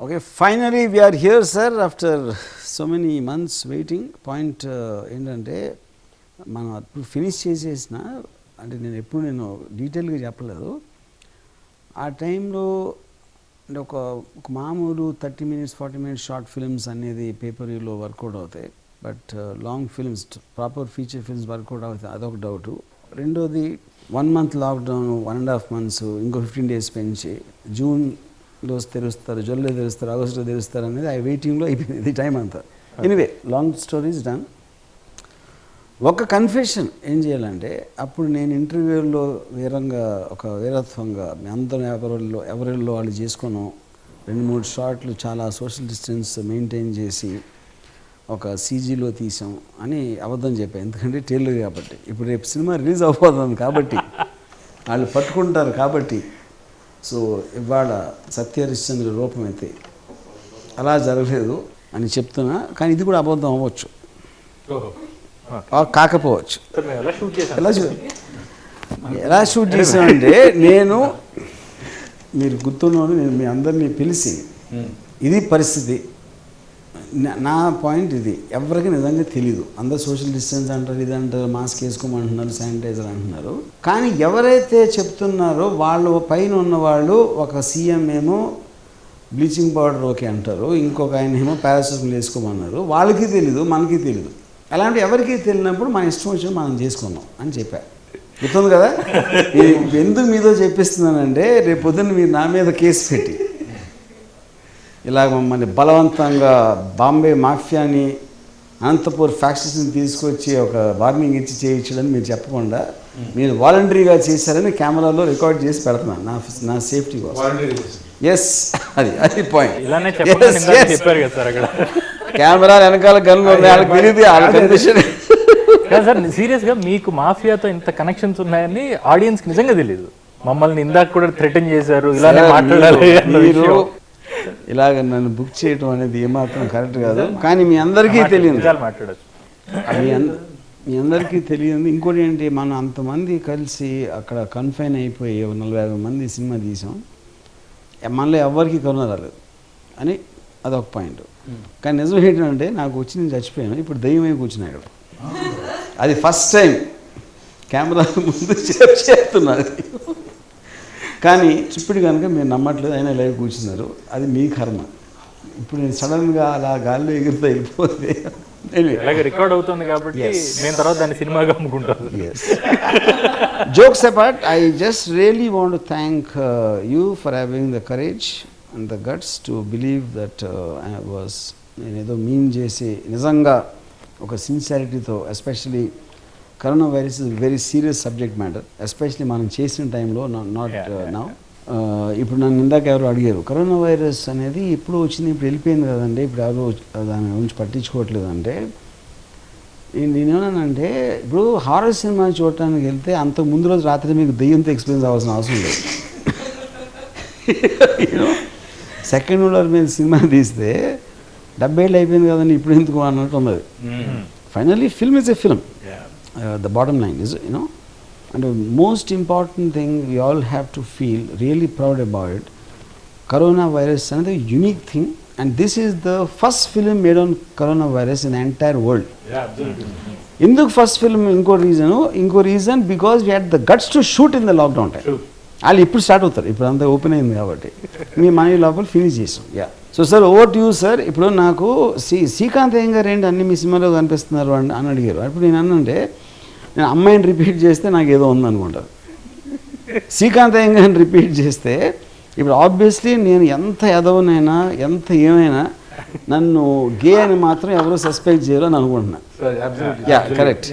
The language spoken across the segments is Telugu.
Okay, finally we are here, sir, after so many months waiting. Point ఏంటంటే మనం అప్పుడు ఫినిష్ చేసేసిన, అంటే నేను ఎప్పుడు నేను డీటెయిల్గా చెప్పలేదు. ఆ టైంలో అంటే ఒక మామూలు 30 minutes 40 minutes షార్ట్ ఫిల్మ్స్ అనేది పేపర్లో వర్కౌట్ అవుతాయి, but long films proper feature films work out అవుతాయి, అదొక డౌటు. రెండోది 1 month లాక్డౌన్, 1.5 months, ఇంకో 15 days పెంచి జూన్లో తెరుస్తారు, జూలైలో తెరుస్తారు, ఆగస్టులో తెరుస్తారు అనేది ఆ వెయిటింగ్లో అయిపోయింది ఇది టైం అంతా. Anyway, long stories done. ఒక కన్ఫెషన్ ఏం చేయాలంటే, అప్పుడు నేను ఇంటర్వ్యూలో వీరత్వంగా మీ అందరం ఎవరిలో వాళ్ళు చేసుకోను, 2-3 షాట్లు చాలా సోషల్ డిస్టెన్స్ మెయింటైన్ చేసి ఒక సీజీలో తీసాం అని అబద్ధం చెప్పాను. ఎందుకంటే టైలర్ కాబట్టి, ఇప్పుడు రేపు సినిమా రిలీజ్ అయిపోతుంది కాబట్టి వాళ్ళు పట్టుకుంటారు కాబట్టి. సో ఇవాళ సత్యహరిశ్చంద్ర రూపం అయితే అలా జరగలేదు అని చెప్తున్నా, కానీ ఇది కూడా అబద్ధం అవ్వచ్చు, కాకపోవచ్చు. ఎలా షూట్ చేసామంటే, మీరు గుర్తున్నాను, నేను మీ అందరినీ పిలిచి ఇది పరిస్థితి, నా పాయింట్ ఇది, ఎవరికి నిజంగా తెలీదు. అందరు సోషల్ డిస్టెన్స్ అంటారు, ఇది అంటారు, మాస్క్ వేసుకోమంటున్నారు, శానిటైజర్ అంటున్నారు. కానీ ఎవరైతే చెప్తున్నారో వాళ్ళు పైన ఉన్నవాళ్ళు, ఒక సీఎం ఏమో బ్లీచింగ్ పౌడర్ ఓకే అంటారు, ఇంకొక ఆయన ఏమో పారాసిటమాల్ వేసుకోమన్నారు. వాళ్ళకి తెలీదు, మనకి తెలీదు. అలాంటి ఎవరికి తెలియనప్పుడు మన ఇష్టం వచ్చిన మనం చేసుకున్నాం అని చెప్పారు. గుర్తుంది కదా? ఎందుకు మీతో చెప్పిస్తున్నానంటే, రేపు పొద్దున్న మీరు నా మీద కేసు పెట్టి ఇలాగ మమ్మల్ని బలవంతంగా బాంబే మాఫియాని, అనంతపూర్ ఫ్యాక్షన్స్ని తీసుకొచ్చి ఒక వార్నింగ్ ఇచ్చి చేయించడని మీరు చెప్పకుండా, మీరు వాలంటరీగా చేశారని కెమెరాలో రికార్డ్ చేసి పెడుతున్నాను నా సేఫ్టీ కోసం. ఎస్, అది పాయింట్. కెమెరా వెనకాల గన్లు ఉన్నాయి, తెలియదు సార్. సీరియస్గా మీకు మాఫియాతో ఇంత కనెక్షన్స్ ఉన్నాయని ఆడియన్స్కి నిజంగా తెలియదు. మమ్మల్ని ఇందాక కూడా థ్రెటన్ చేశారు, ఇలానే మాట్లాడాలి. మీరు ఇలాగ నన్ను బుక్ చేయడం అనేది ఏమాత్రం కరెక్ట్ కాదు. కానీ మీ అందరికీ తెలియదు, మీ అందరికీ తెలియదు. ఇంకోటి ఏంటి, మనం అంతమంది కలిసి అక్కడ కన్ఫైన్ అయిపోయి 40-50 మంది సినిమా తీసాం, మనలో ఎవరికి కరోనా రాలేదు అని అదొక పాయింట్. కానీ నిజం ఏంటంటే, నాకు వచ్చి నేను చచ్చిపోయాను, ఇప్పుడు దయ్యమై కూర్చున్నా ఇక్కడ. అది ఫస్ట్ టైం కెమెరా ముందు చెప్తున్నది. కానీ ఇప్పుడు కనుక మీరు నమ్మట్లేదు, అయినా లైవ్ కూర్చున్నారు, అది మీ కర్మ. ఇప్పుడు నేను సడన్గా అలా గాల్లో ఎగిరితో వెళ్ళిపోతే రికార్డ్ అవుతుంది కాబట్టి నేను తర్వాత దాన్ని సినిమాగా అమ్ముకుంటాను. Jokes apart, I just really want to thank you for having the courage and the guts to believe that నేను ఏదో మీన్ చేసి నిజంగా ఒక సిన్సియారిటీతో, especially corona virus is very serious subject matter, especially మనం చేసిన టైంలో, నాట్ నౌ. ఇప్పుడు నన్ను ఇందాక ఎవరు అడిగారు, కరోనా వైరస్ అనేది ఇప్పుడు వచ్చింది, ఇప్పుడు వెళ్ళిపోయింది కదండి, ఇప్పుడు ఎవరు దాని గురించి పట్టించుకోవట్లేదు అంటే, నేనేమన్నానంటే, ఇప్పుడు హారర్ సినిమా చూడటానికి వెళ్తే అంతకు ముందు రోజు రాత్రి మీకు దెయ్యంతో ఎక్స్పీరియన్స్ అవ్వాల్సిన అవసరం లేదు. సెకండ్ ఊళ్ళర్ మీద సినిమా తీస్తే 70 ఏళ్ళు అయిపోయింది కదండి, ఇప్పుడు ఎందుకు అన్నట్టు ఉన్నది. Finally film is a film. The bottom line is, and the most important thing we all have to feel really proud about it, coronavirus is another unique thing, and this is the first film made on coronavirus in the entire world. Yeah, absolutely. Induk first film, inko reason because we had the guts to shoot in the lockdown time. True. వాళ్ళు ఇప్పుడు స్టార్ట్ అవుతారు, ఇప్పుడు అంతా ఓపెన్ అయింది కాబట్టి మీ మనీ లోపల ఫినిష్ చేసాం. Yeah, so sir, over to you sir. ఇప్పుడు నాకు శ్రీకాంత్ గారు ఏంటి అన్ని మీ సినిమాలో కనిపిస్తున్నారు అని అడిగారు. అప్పుడు నేను అన్నంటే, నేను అమ్మాయిని రిపీట్ చేస్తే నాకు ఏదో ఉందనుకుంటారు, శ్రీకాంత్ గారిని రిపీట్ చేస్తే ఇప్పుడు ఆబ్వియస్లీ నేను ఎంత ఎదవనైనా ఎంత ఏమైనా నన్ను గే అని మాత్రం ఎవరు సస్పెక్ట్ చేయరు అని అనుకుంటున్నా. Yeah, correct.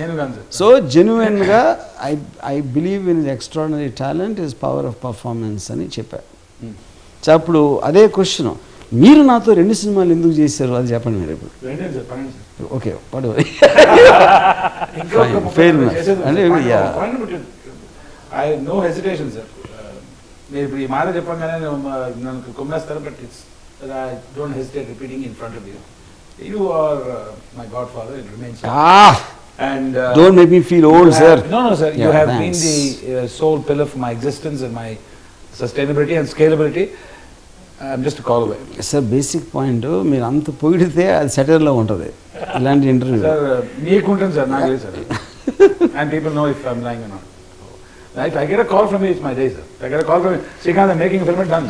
సో జెన్యున్గా I believe in extraordinary talent is power of performance అని చెప్పారు. సో అప్పుడు అదే క్వశ్చన్, మీరు నాతో 2 సినిమాలు ఎందుకు చేశారు అది చెప్పండి మీరు ఇప్పుడు. ఓకే, అంటే నో హెసిటేషన్ సార్. మీరు ఇప్పుడు ఈ మాట చెప్పగానే నన్ను కొమ్మేస్తారు, but it's I don't hesitate repeating in front of you. You are my godfather, it remains. And don't make me feel old, sir. No, sir. Yeah, you have been the sole pillar for my existence and my sustainability and scalability. I'm just a call away. Sir basic point మీరు అంత పొగిడితే అది సెటర్లో ఉంటుంది ఇలాంటి ఇంటర్వ్యూ. సార్ మీకుంటుంది సార్, నాకు లేదు sir. And people know if I'm lying or not. If I get a call from you, it's my day, sir. If I get a call from you, Srikanth, I'm making a film, done.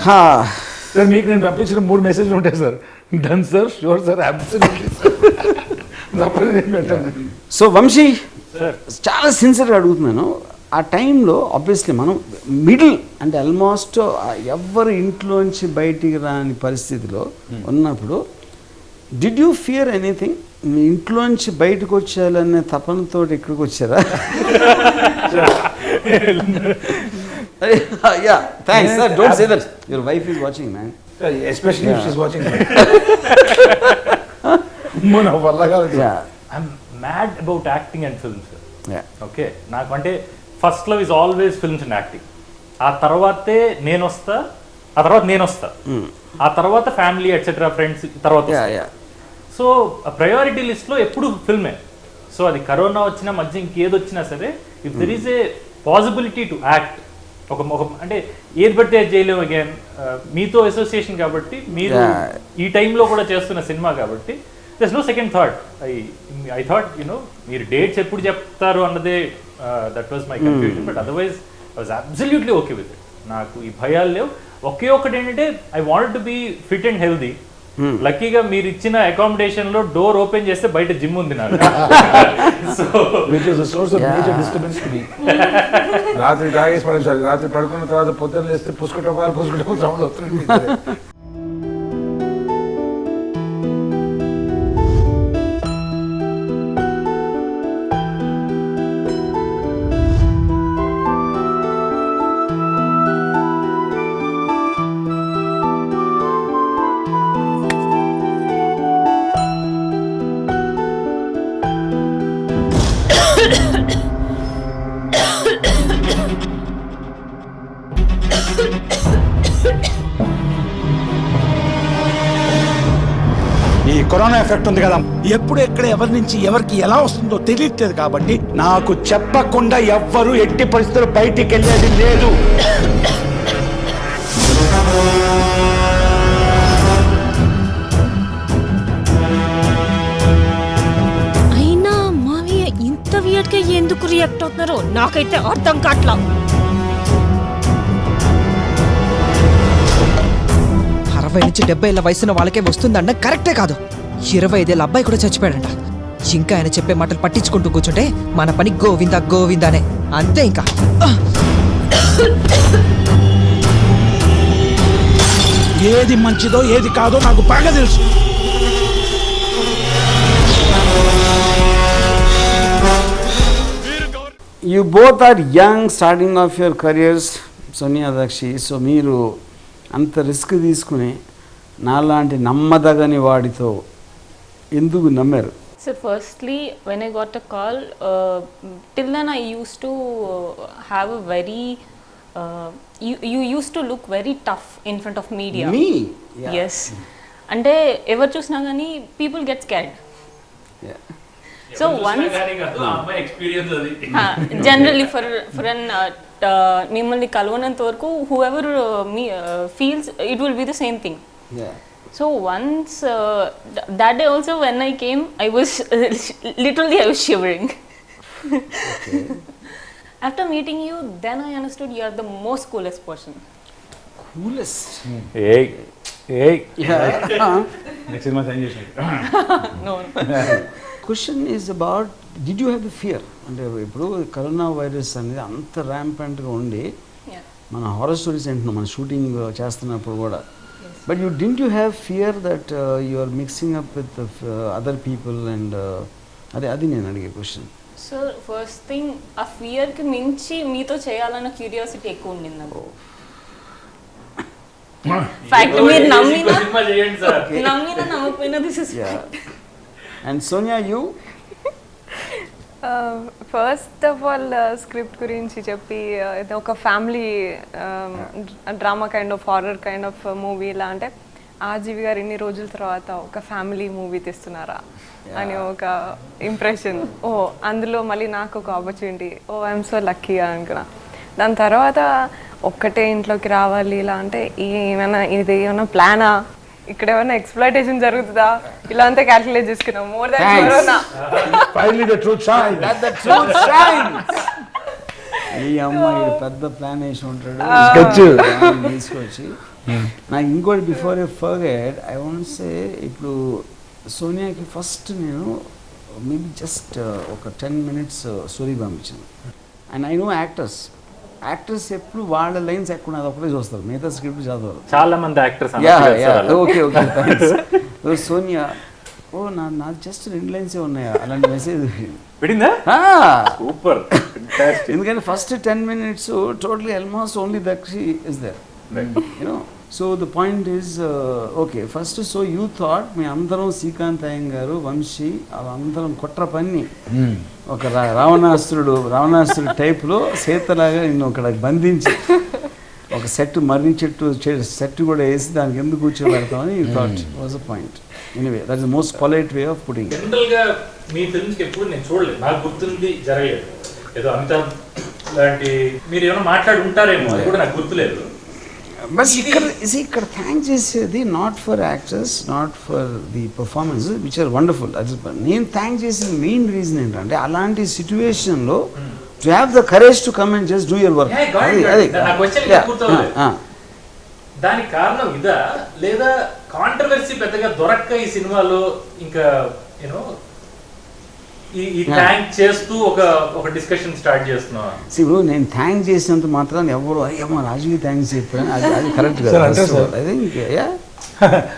Sir మీకు నేను పంపించిన 3 మెసేజ్లు ఉంటాయి sir. Done sir, sure sir, absolutely sir. So Vamshi చాలా సిన్సియర్గా అడుగుతున్నాను. ఆ టైంలో ఆబ్వియస్లీ మనం మిడిల్ అంటే ఆల్మోస్ట్ ఎవరు ఇంట్లోంచి బయటికి రాని పరిస్థితిలో ఉన్నప్పుడు డిడ్ యూ ఫియర్ ఎనీథింగ్? మీ ఇంట్లోంచి బయటకు వచ్చేయాలనే తపనతో ఇక్కడికి వచ్చారా? Yeah thanks sir. Don't say that your wife is watching man. Especially if she is watching. మన వల్ల కాదు. I'm mad about acting and films. Okay, నాకు అంటే first love is always films and acting. ఆ తర్వాతే నేను వస్తా, ఆ తర్వాత ఫ్యామిలీ ఎట్సెట్రా ఫ్రెండ్స్ తర్వాత. సో ప్రయారిటీ లిస్ట్లో ఎప్పుడు ఫిల్మే. సో అది కరోనా వచ్చినా మధ్య ఇంకేదొచ్చినా సరే, if there is a possibility to act, ఒక అంటే ఏది పడితే అది చేయలేము. అగైన్ మీతో అసోసియేషన్ కాబట్టి, మీరు ఈ టైంలో కూడా చేస్తున్న సినిమా కాబట్టి there's no second thought. I thought మీరు డేట్స్ ఎప్పుడు చెప్తారు అన్నదే that was my confusion. But otherwise I was absolutely okay with it. నాకు ఈ భయాలు లేవు. ఒకే ఒకటి ఏంటంటే I wanted to be fit and healthy. లక్కీగా మీరు ఇచ్చిన అకామిడేషన్ లో డోర్ ఓపెన్ చేస్తే బయట జిమ్ ఉంది నాకు. రాత్రి తాగేసి పడండి సార్. రాత్రి పడుకున్న తర్వాత పొద్దున్న లేస్తే పుసుకుంటే సౌండ్ వస్తుంది. ఈ కరోనా ఎఫెక్ట్ ఉంది కదా, ఎప్పుడు ఎక్కడ ఎవరి నుంచి ఎవరికి ఎలా వస్తుందో తెలియట్లేదు. కాబట్టి నాకు చెప్పకుండా ఎవ్వరూ ఎట్టి పరిస్థితుల్లో బయటికి వెళ్ళేది లేదు. అయినా మావయ్య ఇంత వియర్డ్ గా ఎందుకు రియాక్ట్ అవుతున్నారో నాకైతే అర్థం కావట్లా. 60 నుంచి 70 ఏళ్ల వయసున్న వాళ్ళకే వస్తుందన్న కరెక్టే కాదు. 25 ఏళ్ళ అబ్బాయి కూడా చచ్చిపోయాడంట. ఇంకా ఆయన చెప్పే మాటలు పట్టించుకుంటూ కూర్చుంటే మన పని గోవిందా గోవిందానే, అంతే. ఇంకా ఏది మంచిదో ఏది కాదో నాకు బాగా తెలుసు. You both are young, starting off your careers, Sonia, Dakshi. So మీరు అంత రిస్క్ తీసుకుని నాలాంటి నమ్మదగని వాడితో ఎందుకు నమ్మారు? So firstly, when I got a call, till then I used to have a very, you used to look very tough in front of media. Me? Yeah. Yes. అంటే ఎవరు చూసినా కానీ people get scared. Yeah. So once generally for an మిమ్మల్ని కలవనంత వరకు whoever feels it will be the same thing. Yeah. So once that day also when I came, I was literally I was shivering. Okay. After meeting you, then I understood you are the most coolest person. Coolest. ఏయ్ నెక్స్ట్ సినిమా సైన్ చేసి No. Question is about did you have the fear? అంటే ఇప్పుడు కరోనా వైరస్ అనేది అంత ర్యాంపెంట్గా ఉండి Yeah. మన హారర్ స్టోరీస్ ఏంటున్నాం మన షూటింగ్ చేస్తున్నప్పుడు కూడా. But you didn't you have fear that you are mixing up with other people and అది నేను అడిగే క్వశ్చన్. సో ఫస్ట్ థింగ్ ఆ ఫియర్కి మించి మీతో చేయాలన్న క్యూరియాసిటీ ఎక్కువ ఉండింది నాకు. ఫ్యాక్ట్ మీరు నమ్మినా నమ్మకపోయినా this is and Sonia you? First of all script గురించి చెప్పి ఇది ఒక family drama kind of horror kind of movie. ఇలా అంటే ఆర్జీవి గారు ఇన్ని రోజుల తర్వాత ఒక ఫ్యామిలీ మూవీ తీస్తున్నారా అని ఒక ఇంప్రెషన్. అందులో మళ్ళీ నాకు ఒక ఆపర్చునిటీ. ఐఎమ్ సో లక్కీ అనుకున్నా. దాని తర్వాత ఒక్కటే ఇంట్లోకి రావాలి ఇలా అంటే ఇది ఏమైనా ప్లానా, ఇక్కడ ఏమైనా ఎక్స్‌ప్లాయిటేషన్ జరుగుతుందా, ఇలా అంతా క్యాల్కులేట్ చేసుకున్నాం. More than corona. Finally the truth shines. ఈ అమ్మాయి పెద్ద ప్లాన్ వేసి ఉంటాడు తీసుకొచ్చి. నాకు ఇంకోటి before you forget I want say, ఇప్పుడు సోనియాకి ఫస్ట్ నేను మేబీ జస్ట్ ఒక 10 minutes స్టోరీ పంపించాను. అండ్ ఐ నో యాక్టర్స్ ఎప్పుడు వాళ్ళ లైన్స్ ఎక్కడ అది ఒకటే చూస్తారు, మిగతా స్క్రిప్ట్ చదవరు. చాలా మంది యాక్టర్స్ ఓకే సోనియా నాకు జస్ట్ 2 lines ఉన్నాయా అలాంటి మెసేజ్ పెట్టిందా? సూపర్. ఎందుకంటే first 10 minutes totally almost only that she is there, you know. So the point is okay first, so you thought మీ అందరం శ్రీకాంత్ అయ్యంగారు గారు, వంశీ వాళ్ళందరం కుట్ర పన్ని ఒక రావణాసురుడు టైప్లో సీతలాగా నిన్ను అక్కడ బంధించి ఒక సెట్ మర్రి సెట్ కూడా వేసి దానికి ఎందుకు కూర్చోబెడతామని you thought was a point. Anyway that is the most polite way of putting. జనరల్గా మీ ఫిల్మ్స్కి ఎప్పుడు నేను చూడలేదు, నాకు గుర్తుంది జరగలేదు. ఏదో అమితాబ్ లాంటి మీరు ఏమైనా మాట్లాడి ఉంటారేమో, అది కూడా నాకు గుర్తులేదు. బట్ ఇక్కడ థ్యాంక్ చేసేది not for actors, not for the performance which are wonderful. అది నేను థ్యాంక్ చేసిన మెయిన్ రీజన్ ఏంటంటే అలాంటి సిచ్యువేషన్లో to have the courage to come and just do your work. దానికి కారణం ఇదా, లేదా కాంట్రవర్సీ పెద్దగా దొరక్క ఈ సినిమాలో ఇంకా యూనో ఈ థ్యాంక్ చేస్తూ ఒక డిస్కషన్ స్టార్ట్ చేస్తున్నా? ఇప్పుడు నేను థ్యాంక్ చేసినంత మాత్రాన్ని ఎవరు అయ్యమ్మా రాజుకి థ్యాంక్స్ చెప్పాను, అది కరెక్ట్ కదా. ఐ థింక్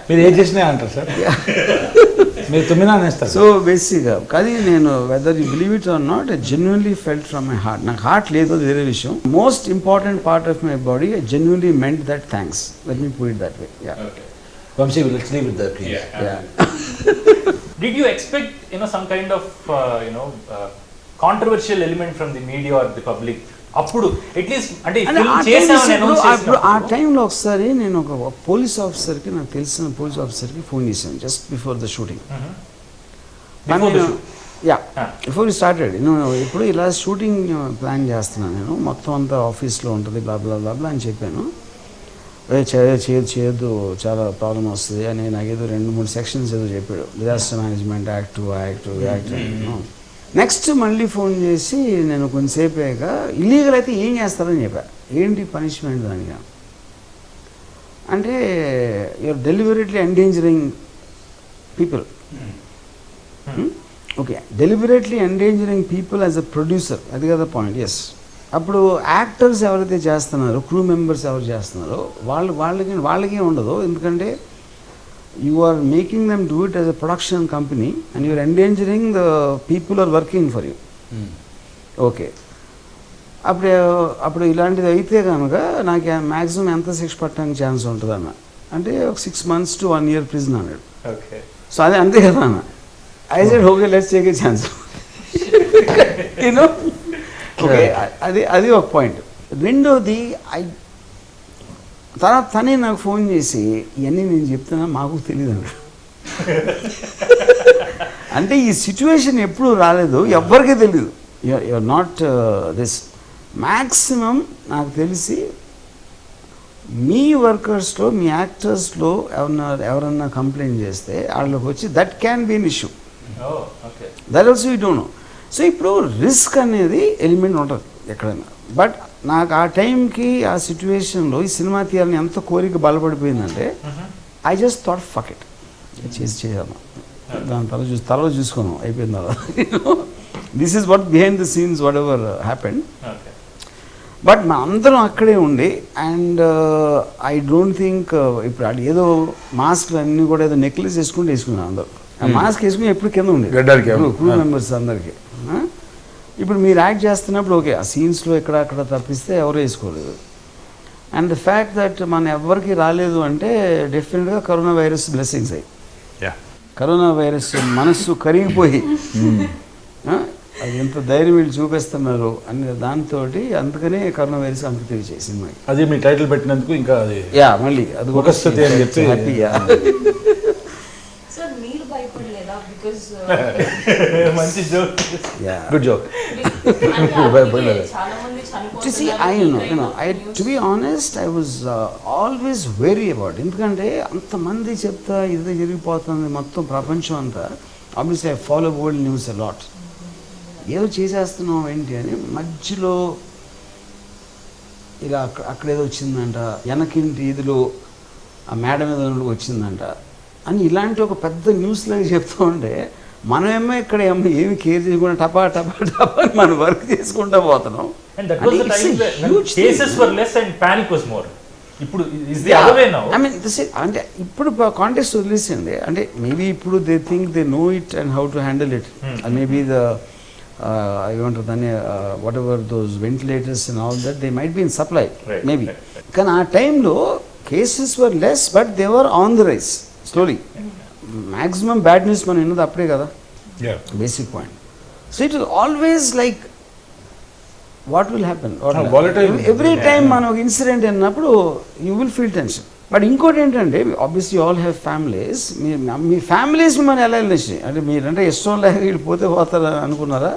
మీరు ఏం చేసినా అంటారు సార్, మీరు 9 అనేస్తారు. సో బేసిక్గా కానీ నేను whether you believe it or not, I genuinely felt from my heart. నాకు హార్ట్ లేదు, అది వేరే విషయం. Most important part of my body, I genuinely meant that thanks. Let me put it that way. Vamshi, let's leave with that, please. Did you expect some kind of controversial element from the media or the public? అప్పుడు అట్లీస్ట్ అంటే ఆ టైంలో ఒకసారి నేను ఒక పోలీస్ ఆఫీసర్కి, నాకు తెలిసిన పోలీస్ ఆఫీసర్కి ఫోన్ చేశాను just before the shooting. Before you started. నేను ఇప్పుడు ఇలా షూటింగ్ ప్లాన్ చేస్తున్నాను, నేను మొత్తం అంతా ఆఫీస్లో ఉంటుంది బ్లా బ్లా బ్లా బ్లా అని చెప్పాను. చేయొద్దు చాలా ప్రాబ్లం వస్తుంది అని నాకేదో 2-3 సెక్షన్స్ ఏదో చెప్పాడు. డిజాస్టర్ మేనేజ్మెంట్ యాక్ట్ నెక్స్ట్ మళ్ళీ ఫోన్ చేసి నేను కొంచెంసేపు అయ్యాక ఇల్లీగల్ అయితే ఏం చేస్తారని చెప్పా. ఏంటి పనిష్మెంట్ దానిగా అంటే you're deliberately endangering people. Okay, deliberately endangering people as a producer, అది కదా పాయింట్. ఎస్, అప్పుడు యాక్టర్స్ ఎవరైతే చేస్తున్నారో, క్రూ మెంబర్స్ ఎవరు చేస్తున్నారో వాళ్ళకి ఉండదు. ఎందుకంటే you are making them do it as a production company and you're endangering the people are working for you. Okay, అప్పుడు ఇలాంటిది అయితే కనుక నాకు మ్యాక్సిమం ఎంత శిక్ష పట్టడానికి ఛాన్స్ ఉంటుంది అన్న అంటే ఒక 6 months to 1 year ప్రిజన్ అన్నాడు. సో అదే అంతే కదా అన్న. I said okay let's take a chance, you know. Okay, అది ఒక పాయింట్. రెండోది తర్వాత తనే నాకు ఫోన్ చేసి ఇవన్నీ నేను చెప్తున్నా మాకు తెలియదు అన్నాడు. అంటే ఈ సిచ్యువేషన్ ఎప్పుడు రాలేదు, ఎవ్వరికీ తెలియదు. You're not this. మ్యాక్సిమం నాకు తెలిసి మీ వర్కర్స్లో, మీ యాక్టర్స్లో ఎవరన్నా కంప్లైంట్ చేస్తే వాళ్ళకి వచ్చి that can be an issue. That also you don't know. So ఇప్పుడు రిస్క్ అనేది ఎలిమెంట్ ఉంటుంది ఎక్కడైనా. బట్ నాకు ఆ టైంకి ఆ సిచ్యువేషన్లో ఈ సినిమా తీయాలని ఎంత కోరిక బలపడిపోయిందంటే I just thought fuck it, చేయాలి దాని తలలో చూసుకున్నాం అయిపోయింది అలా. This is what behind the scenes whatever happened. But మా అందరం అక్కడే ఉండి అండ్ ఐ డోంట్ థింక్ ఇప్పుడు అది ఏదో మాస్క్లు అన్నీ కూడా ఏదో నెక్లెస్ వేసుకుంటూ వేసుకున్నాను అందరూ. ఆ మాస్క్ వేసుకుని ఎప్పుడు కింద ఉంది క్రూ మెంబర్స్ అందరికీ. ఇప్పుడు మీరు యాక్ట్ చేస్తున్నప్పుడు ఓకే, ఆ సీన్స్లో అక్కడ తప్పిస్తే ఎవరు వేసుకోలేదు. అండ్ ద ఫ్యాక్ట్ దట్ మన ఎవరికి రాలేదు అంటే డెఫినెట్గా కరోనా వైరస్ బ్లెస్సింగ్స్ అయ్యి, కరోనా వైరస్ మనస్సు కరిగిపోయి అది ఎంత ధైర్యం వీళ్ళు చూపిస్తున్నారు అనే దాంతో అందుకనే కరోనా వైరస్ అంత తెలియచే సినిమాకి. అది మీ టైటిల్ పెట్టినందుకు ఇంకా అది మళ్ళీ అది ఒక స్థితి అని చెప్పి హ్యాపీగా. సార్ మీరు భయపడలేదా బికాజ్ మంచి జోక్. Yeah. Good joke. చాలా మంది To see, to be honest, I was always wary about it. ఎందుకంటే అంతమంది చెప్తా ఇది జరిగిపోతుంది మొత్తం ప్రపంచం అంతా. Obviously I follow world news a lot. ఏదో చేసేస్తున్నాం ఏంటి అని మధ్యలో ఇలా అక్కడేదో వచ్చిందంట, వెనకింటి ఇదిలో ఆ మేడం ఏదో వచ్చిందంట అని ఇలాంటి ఒక పెద్ద న్యూస్ లాగా చెప్తూ ఉంటే మనమేమో ఇక్కడ ఏమి కేర్ చేయకుండా టపా టపా టపా అని మనం వర్క్ చేసుకుంటూ పోతున్నాం. And that was the time when cases were less and panic was more. ఇప్పుడు is the other way now. I mean, అంటే ఇప్పుడు కాంటెక్స్ట్ వదిలేసింది. అంటే మేబీ ఇప్పుడు they think they know it and how to handle it. Maybe the ఏమంటారు దాన్ని what ever those ventilators and all that they might be in supply maybe. కానీ ఆ టైంలో cases were less but they were on the rice slowly. Maximum bad news మనం విన్నది అప్పుడే కదా, basic point. So it is always like what will happen every time మనం ఒక ఇన్సిడెంట్ అన్నప్పుడు you will feel tension. But ఇంకోటి ఏంటంటే obviously all have families. Me families మిమ్మల్ని ఎలా వెళ్ళేసి అంటే మీరంటే ఇష్టం లేక వీళ్ళు పోతే పోతారు అనుకున్నారా?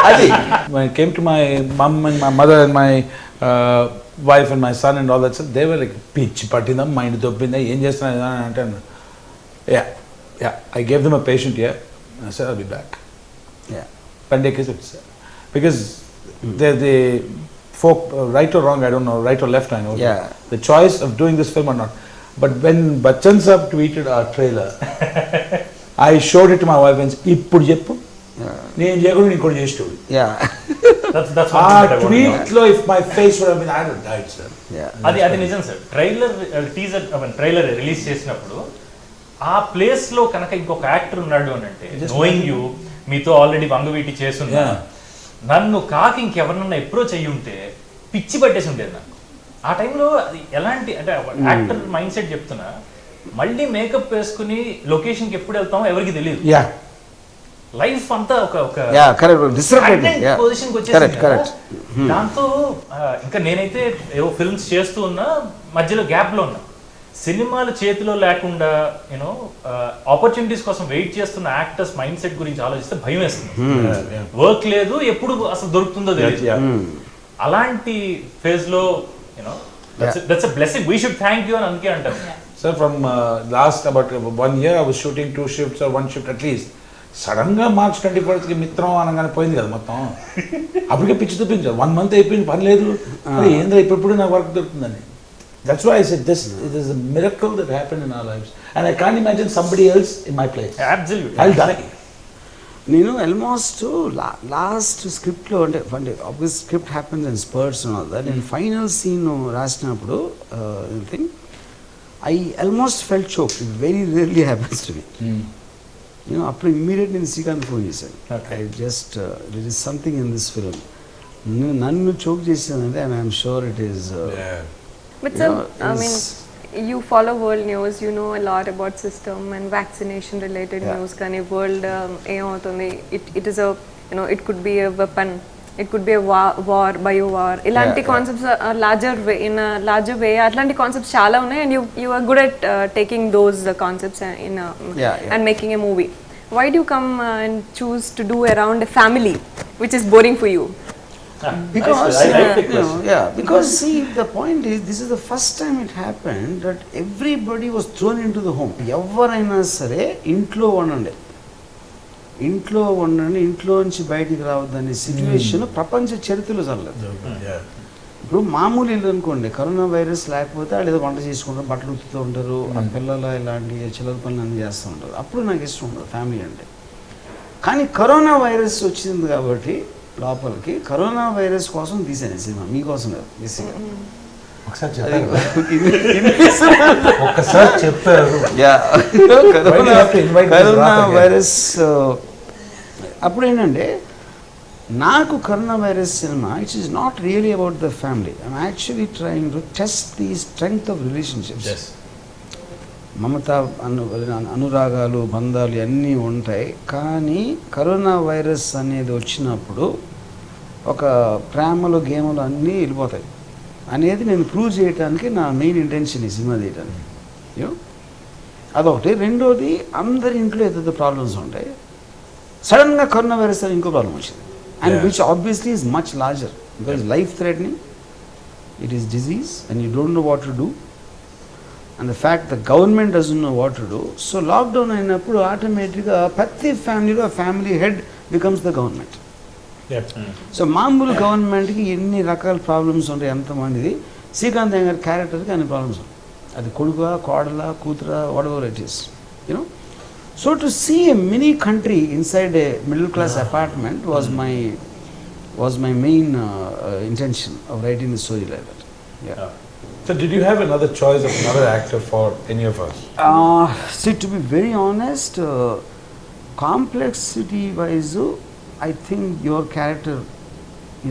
అది When I came to my mom and my mother and my wife and my son and all that stuff, they were like, పిచ్చి పట్టిందా, మైండ్ దొబ్బిందా, ఏం చేస్తున్నా అని అంటాను. I gave them a patient here. I said, I'll be back. Yeah. Pandey said, because they folk, right or wrong, I don't know, right or left, I know. Yeah. The choice of doing this film or not. But when Bachchan Saab tweeted our trailer, I showed it to my wife and said, ఇప్పుడు చెప్పు నేను చేయకుండా నీకు కూడా చేసి చూడు. That's ఆ what I want to know. Tweet లో if my face would have been, I would have died, sir. అది నిజం సార్. టీజర్ ట్రైలర్ రిలీజ్ చేసినప్పుడు ఆ ప్లేస్ లో కనుక ఇంకొక యాక్టర్ ఉన్నాడు అని అంటే, నోయింగ్ యూ, మీతో ఆల్రెడీ వంగవీటి చేస్తున్నా, నన్ను కాకి ఇంకెవరినన్నా అప్రోచ్ అయ్యి ఉంటే పిచ్చి పట్టేసి ఉండేది నాకు. ఆ టైంలో అది ఎలాంటి అంటే యాక్టర్ మైండ్ సెట్ చెప్తున్నా, మళ్ళీ మేకప్ వేసుకుని లొకేషన్కి ఎప్పుడు వెళ్తామో ఎవరికి తెలియదు. లైఫ్ అంతా ఒక పొజిషన్కి వచ్చేసింది. దాంతో ఇంకా నేనైతే ఏవో ఫిల్మ్స్ చేస్తూ ఉన్నా, మధ్యలో గ్యాప్ లో ఉన్నా. సినిమాలు చేతిలో లేకుండా యూనో ఆపర్చునిటీస్ కోసం వెయిట్ చేస్తున్న యాక్టర్స్ మైండ్ సెట్ గురించి ఆలోచిస్తే భయం వేస్తుంది. వర్క్ లేదు, ఎప్పుడు అసలు దొరుకుతుందో తెలియదు. అలాంటి ఫేజ్ లో you know that's a blessing, we should thank you అని అందుకే అంటారు. Sir, from last about 1 year, I was shooting 2 shifts or 1 shift at least. Sudden గా March 21st మిత్రం అనగానే పోయింది కదా మొత్తం. అప్పటికే పిచ్చి చూపించారు. 1 month అయిపోయింది, పని లేదు, ఏంద్రా ఇప్పుడు నాకు వర్క్ దొరుకుతుందని. That's why I said it is a miracle that happened in our lives, and I can't imagine somebody else in my place. Absolutely. I'll die. నేను ఆల్మోస్ట్ లాస్ట్ స్క్రిప్ట్లో అంటే obvious script happens and spurts and all that. నేను ఫైనల్ సీన్ రాసినప్పుడు thing I almost felt choke. It very rarely happens to me. నేను అప్పుడు ఇమ్మీడియట్ నేను శ్రీకాంత్ ఫోన్ చేశాను. I just there is something in this film. నన్ను చోక్ చేసిందంటే and I'm sure it is. But sir, I mean, you follow world news, you know a lot about system and vaccination related news. Kani world it is a, you know, it could be a weapon, it could be a war, bio war. Ilanti concepts are larger way, in a larger way. Atlanti concepts chala unnai, and you are good at taking those concepts in and making a movie. Why do you come and choose to do around a family which is boring for you? Because because see, the point is, this is the first time it happened that everybody was thrown into the home. ఎవరైనా సరే ఇంట్లో ఉండండి, ఇంట్లో నుంచి బయటికి రావద్దనే సిచ్యువేషన్ ప్రపంచ చరిత్రలో జరగలేదు. ఇప్పుడు మామూలు ఇల్లు అనుకోండి, కరోనా వైరస్ లేకపోతే వాళ్ళు ఏదో వంట చేసుకుంటారు, బట్టలు ఉతుకుతూ ఉంటారు, ఆ పిల్లలు ఇలాంటి చిల్లర పనులు అన్నీ చేస్తూ ఉంటారు. అప్పుడు నాకు ఇష్టం ఉండదు ఫ్యామిలీ అంటే. కానీ కరోనా వైరస్ వచ్చింది కాబట్టి లోపలికి, కరోనా వైరస్ కోసం తీసాను సినిమా, మీకోసం కాదు బేసిక్గా. కరోనా వైరస్ అప్పుడు ఏంటంటే, నాకు corona virus cinema it's is not really about the family. I'm actually trying to test the strength of relationships. మమత అనురాగాలు బంధాలు అన్నీ ఉంటాయి, కానీ కరోనా వైరస్ అనేది వచ్చినప్పుడు ఒక ప్రేమలు గేములు అన్నీ వెళ్ళిపోతాయి అనేది నేను ప్రూవ్ చేయడానికి నా మెయిన్ ఇంటెన్షన్ ఈ సినిమా తీయడానికి. యూనో అదొకటి. రెండోది అందరి ఇంట్లో ఏదైతే ప్రాబ్లమ్స్ ఉంటాయి, సడన్గా కరోనా వైరస్ అని ఇంకో ప్రాబ్లం వచ్చింది, and which obviously is much larger because life threatening, it is disease and you don't know what to do, and the fact the government doesn't know what to do. So lockdown అయినప్పుడు ఆటోమేటిక్గా ప్రతి ఫ్యామిలీలో family head becomes the government. So మామూలు గవర్నమెంట్కి ఎన్ని రకాల ప్రాబ్లమ్స్ ఉంటాయి, ఎంతమందిది శ్రీకాంత్ గారి క్యారెక్టర్కి అన్ని ప్రాబ్లమ్స్ ఉంటాయి, అది కొడుక కోడల కూతుర whatever it is, you know. So to see a mini country inside a middle class apartment was my main intention of writing the story like that. Yeah. So did you have another choice of another actor for any of us? See, to be very honest, complexity wise, I think your character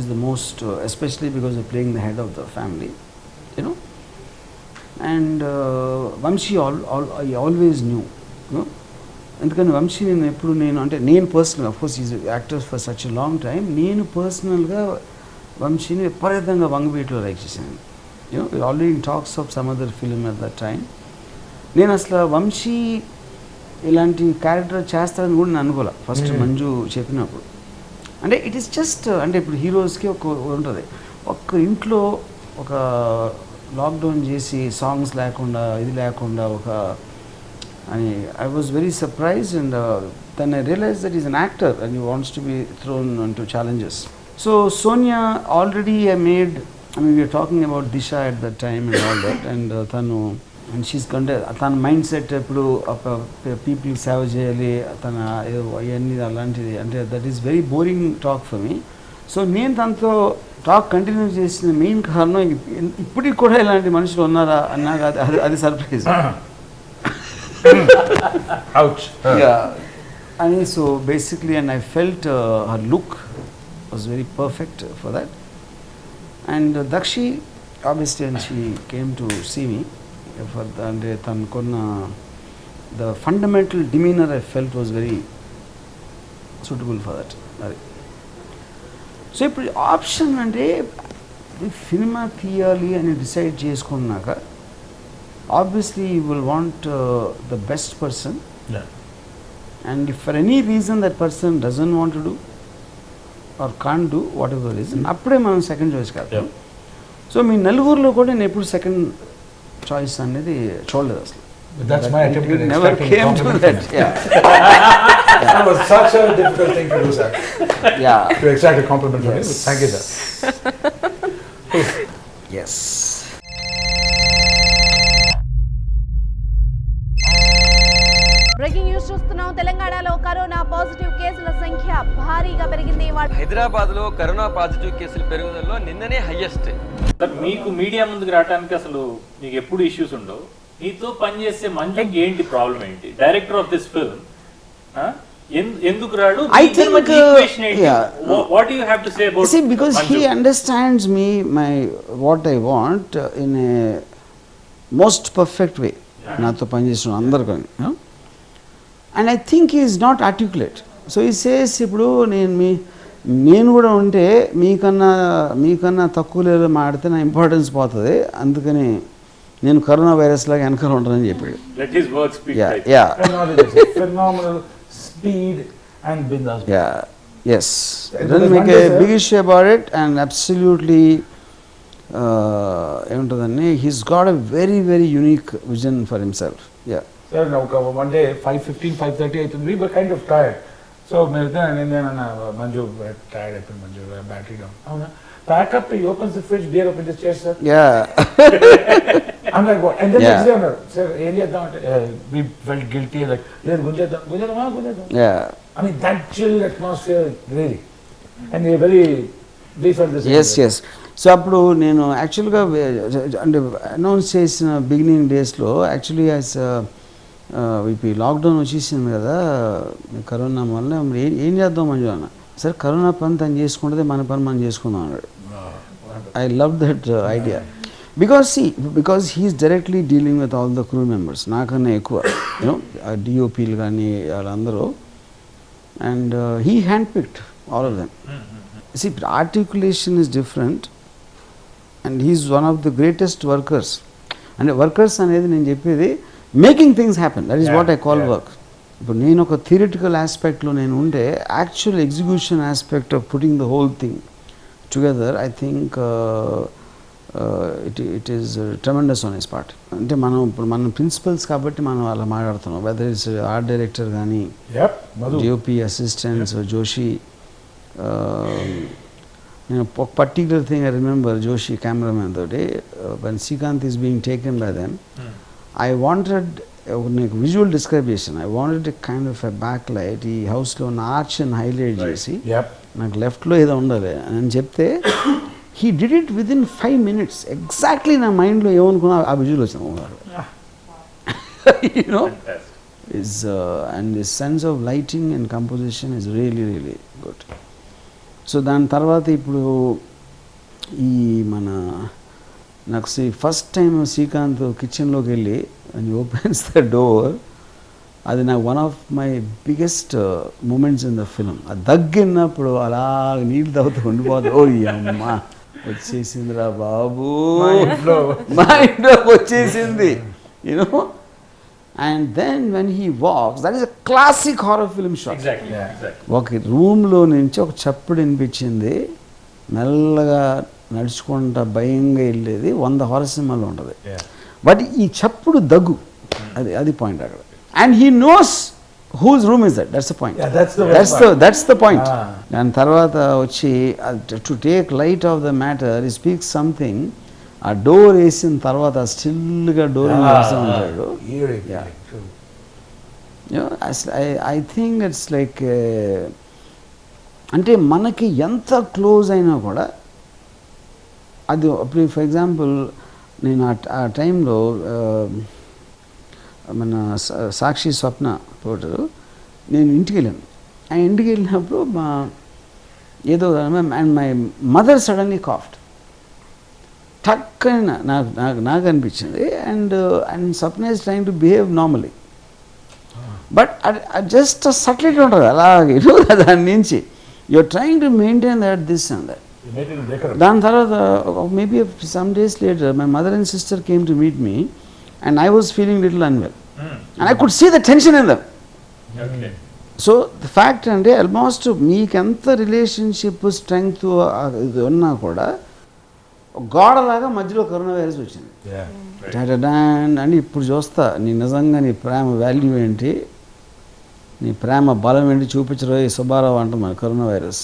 is the most, especially because you're playing the head of the family, you know. And Vamshi, I always knew, you know. ఎందుకని వంశీ నేను ఎప్పుడు నేను personal of course is actors for such a long time, నేను పర్సనల్గా వంశీని విపరీతంగా వంగవీటిలో లైక్ చేశాను. You know already in talks of some other film at that time. నేను అసలు వంశీ ఇలాంటి క్యారెక్టర్ చేస్తారని కూడా నేను అనుకోలే ఫస్ట్ మంజు చెప్పినప్పుడు. అంటే ఇట్ ఈస్ జస్ట్ అంటే ఇప్పుడు హీరోస్కి ఒక ఉంటుంది, ఒక్క ఇంట్లో ఒక లాక్డౌన్ చేసి సాంగ్స్ లేకుండా ఇది లేకుండా ఒక అని I was very surprised, and then I realized that he's an actor and he wants to be thrown into challenges. So Sonia already I mean we were talking about Disha at that time and all that, and and she's తన మైండ్ సెట్ ఎప్పుడు పీపుల్ సేవ చేయాలి, తన అవన్నీ అలాంటిది, అంటే that is very boring talk for me. So నేను తనతో టాక్ కంటిన్యూ చేసిన మెయిన్ కారణం ఇప్పటికి కూడా ఇలాంటి మనుషులు ఉన్నారా అన్నాక అది surprise. Ouch. Yeah. And so basically, and I felt her look was very perfect for that. And Dakshi, obviously, and she came to see me for the fundamental demeanor I felt was very suitable for that. So ఇప్పుడు ఆప్షన్ అంటే సినిమా తీయాలి అని డిసైడ్ చేసుకున్నాక obviously you will want the best person, and if for any reason that person doesn't want to do or can't do whatever reason, అప్పుడే మనం సెకండ్ చాయిస్ కాదు. సో మీ నలుగురిలో కూడా నేను ఎప్పుడు సెకండ్ చాయిస్ అనేది చూడలేదు అసలు. That's my attempt at never extracting came to compliment. that. Yeah. That was such a difficult thing to do, sir. Yeah. To extract a compliment from you. Thank you, sir. Yes. Breaking news చూస్తున్నాం. తెలంగాణలో కరోనా పాజిటివ్ కేసుల సంఖ్య భారీగా పెరిగింది. హైదరాబాద్ లో కరోనా పాజిటివ్ కేసులు పెరుగుదలలో నిన్ననే హైయెస్ట్. మీకు మీడియా ముందుకు రావడానికి అసలు మీకు ఎప్పుడు ఇష్యూస్ ఉండవు. మీతో పనిచేసే మంజుకి ఏంటి ప్రాబ్లం, ఏంటి డైరెక్టర్ ఆఫ్ దిస్ ఫిల్మ్ ఎందుకు రాడు? I think what do you have to say about? See, because Manju? he understands me, what I want in a most perfect way. నాతో పనిచేసిన అందరికీ, and I think is not articulate. So ఈ సేస్ ఇప్పుడు నేను కూడా ఉంటే మీకన్నా తక్కువ లేదు మాడితే నా ఇంపార్టెన్స్ పోతుంది, అందుకని నేను కరోనా వైరస్ లాగా వెనకాల ఉంటానని చెప్పాడు. Phenomenal speed and bindas. Yes. Doesn't make a big issue about it, and absolutely ఏముంటుందని he's got a very very unique vision for himself. Yeah. Sir, now one day 5:15, 5:30 అయితుంది. We were kind of tired. So నేను మంజు tired అయిపోయింది, మంజు battery down. అవునా? Pack up, he opens the fridge, beer open the chair, sir. Yeah. I'm like, what? And then Yeah. next day, sir, area down. We felt guilty, like, gujedam. Yeah. I mean, that chill atmosphere, really. And we felt the same. Yes. So అప్పుడు నేను యాక్చువల్గా అంటే అనౌన్స్ చేసిన బిగినింగ్ డేస్లో యాక్చువల్లీ యాజ్ ఇప్పుడు లాక్డౌన్ వచ్చేసింది కదా కరోనా వల్ల ఏం చేద్దాం మంజు అన్న. సరే కరోనా పని తను చేసుకుంటే మన పని మనం చేసుకుందాం అన్నాడు. I love that idea because he is directly dealing with all the crew members, నాకన్నా ఎక్కువ యూనో డిఓపీలు కానీ వాళ్ళందరూ, and he hand picked all of them. See, articulation is different, and he is one of the greatest workers. And workers అనేది నేను చెప్పేది making things happen, that is what I call work. ఇప్పుడు నేను ఒక థియరిటికల్ ఆస్పెక్ట్లో నేను ఉంటే actual execution aspect of putting the whole thing together I think it is tremendous on his part. అంటే మనం ఇప్పుడు మన ప్రిన్సిపల్స్ కాబట్టి మనం అలా మాట్లాడుతున్నాం, వెదర్ ఇట్స్ ఆర్ట్ డైరెక్టర్ కానీ డిఓపి అసిస్టెంట్స్ జోషి. నేను ఒక particular thing I remember Joshi cameraman తోటి when Srikanth is being taken by them, I wanted నీకు విజువల్ డిస్క్రైబ్ చేశాను, I wanted a kind of a back light ఈ హౌస్లో ఉన్న ఆర్చ్ని హైలైట్ చేసి నాకు లెఫ్ట్లో ఏదో ఉండాలి అని చెప్తే he did it with in 5 minutes exactly నా మైండ్లో ఏమనుకున్నా ఆ విజువల్ వచ్చిన you know is and his sense of lighting and composition is really really good. So దాని తర్వాత ఇప్పుడు ఈ మన నాకు ఫస్ట్ టైం శ్రీకాంత్ కిచెన్లోకి వెళ్ళి and he opens the door, అది నాకు one of my biggest moments in the film. అది దగ్గినప్పుడు అలా నీళ్ళు తాగుతూ ఉండిపోతుంది, ఓ అమ్మ వచ్చేసిందిరా బాబు, మా ఇంట్లోకి వచ్చేసింది you know. And then when he walks, that is a classic horror film shot. Exactly. ఒక రూమ్లో నుంచి ఒక చప్పుడు వినిపించింది, మెల్లగా నడుచుకుంటా భయంగా వెళ్ళేది 100 హారర్ సినిమాలో ఉంటుంది. బట్ ఈ చప్పుడు దగ్గు అది పాయింట్ అక్కడ. And he knows whose room is that, that's the point, that's the point. దాని తర్వాత వచ్చి to take light of the matter ఈ స్పీక్స్ సంథింగ్. ఆ డోర్ వేసిన తర్వాత స్టిల్గా డోర్ వేస్తూ ఉంటాడు. ఐ థింక్ ఇట్స్ లైక్ అంటే మనకి ఎంత క్లోజ్ అయినా కూడా అది ఇప్పుడు ఫర్ ఎగ్జాంపుల్ నేను ఆ టైంలో మన సాక్షి స్వప్న పోటరు నేను ఇంటికి వెళ్ళాను. ఆ ఇంటికి వెళ్ళినప్పుడు మా ఏదో and my mother suddenly coughed. టక్ అని నాకు అనిపించింది. And Swapna is trying to behave normally, but just subtlety ఉంటుంది అలాగే దాని నుంచి you are trying to maintain that this and that. దాని తర్వాత maybe some days later my mother and sister came to meet me and I was feeling little unwell, and I could see the tension in them. So the fact ante almost meek anta relationship strength unna kuda గోడలాగా మధ్యలో కరోనా వైరస్ వచ్చింది. అండ్ ఇప్పుడు చూస్తా నీ నిజంగా నీ ప్రేమ వాల్యూ ఏంటి, నీ ప్రేమ బలం ఏంటి చూపించరు ఈ సుబ్బారావు అంటున్నాను corona virus.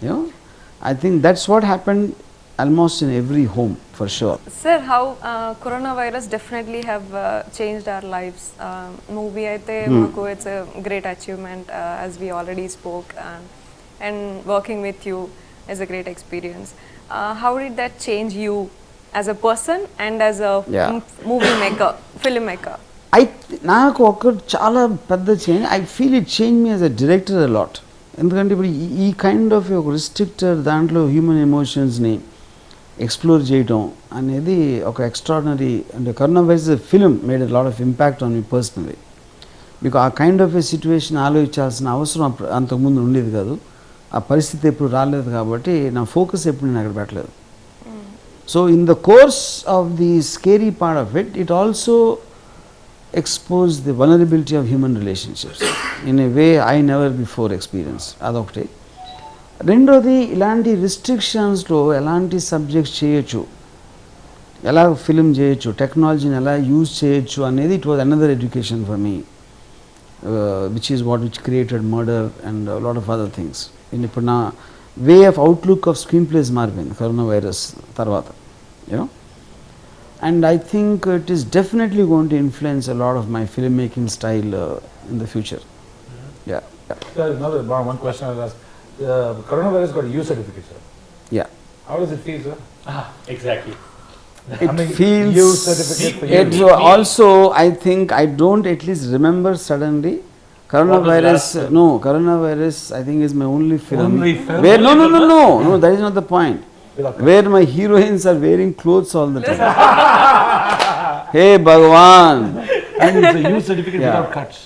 You know I think that's what happened almost in every home for sure. Sir, how coronavirus definitely have changed our lives. Movie aithe maku it's a great achievement, as we already spoke, and working with you is a great experience. How did that change you as a person and as a movie maker, filmmaker? నాకు ఒక చాలా పెద్ద change. I feel it change me as a director a lot. ఎందుకంటే ఇప్పుడు ఈ కైండ్ ఆఫ్ ఒక రిస్ట్రిక్టెడ్ దాంట్లో హ్యూమన్ ఎమోషన్స్ని ఎక్స్ప్లోర్ చేయటం అనేది ఒక ఎక్స్ట్రాడినరీ. అంటే corona virus film made a lot of impact on me personally. మీకు ఆ కైండ్ ఆఫ్ ఏ సిచ్యువేషన్ ఆలోచించాల్సిన అవసరం అంతకుముందు ఉండేది కాదు. ఆ పరిస్థితి ఎప్పుడు రాలేదు కాబట్టి నా ఫోకస్ ఎప్పుడు నేను అక్కడ పెట్టలేదు. So in the course of the scary part of it, it also expose the vulnerability of human relationships in a way I never before experienced. అదొకటి. రెండోది ఇలాంటి రిస్ట్రిక్షన్స్లో ఎలాంటి సబ్జెక్ట్స్ చేయొచ్చు, ఎలా ఫిల్మ్ చేయొచ్చు, టెక్నాలజీని ఎలా యూజ్ చేయొచ్చు అనేది it was another education for me, which is what which created murder and lot of other things. ఇప్పుడు నా way of outlook off screen place మారిపోయింది కరోనా వైరస్ తర్వాత, you know. And I think it is definitely going to influence a lot of my filmmaking style in the future. Yeah. Sir, another one question I'll ask. Coronavirus got a U certificate, sir. Yeah. How does it feel, sir? Exactly. It feels. U certificate for you. It also, I think, I don't at least remember suddenly. Coronavirus. No, coronavirus. I think is my only film. Only film. Where no. That is not the point. Where my heroines are wearing clothes all the time. Hey Bhagwan. And it's a U certificate without cuts.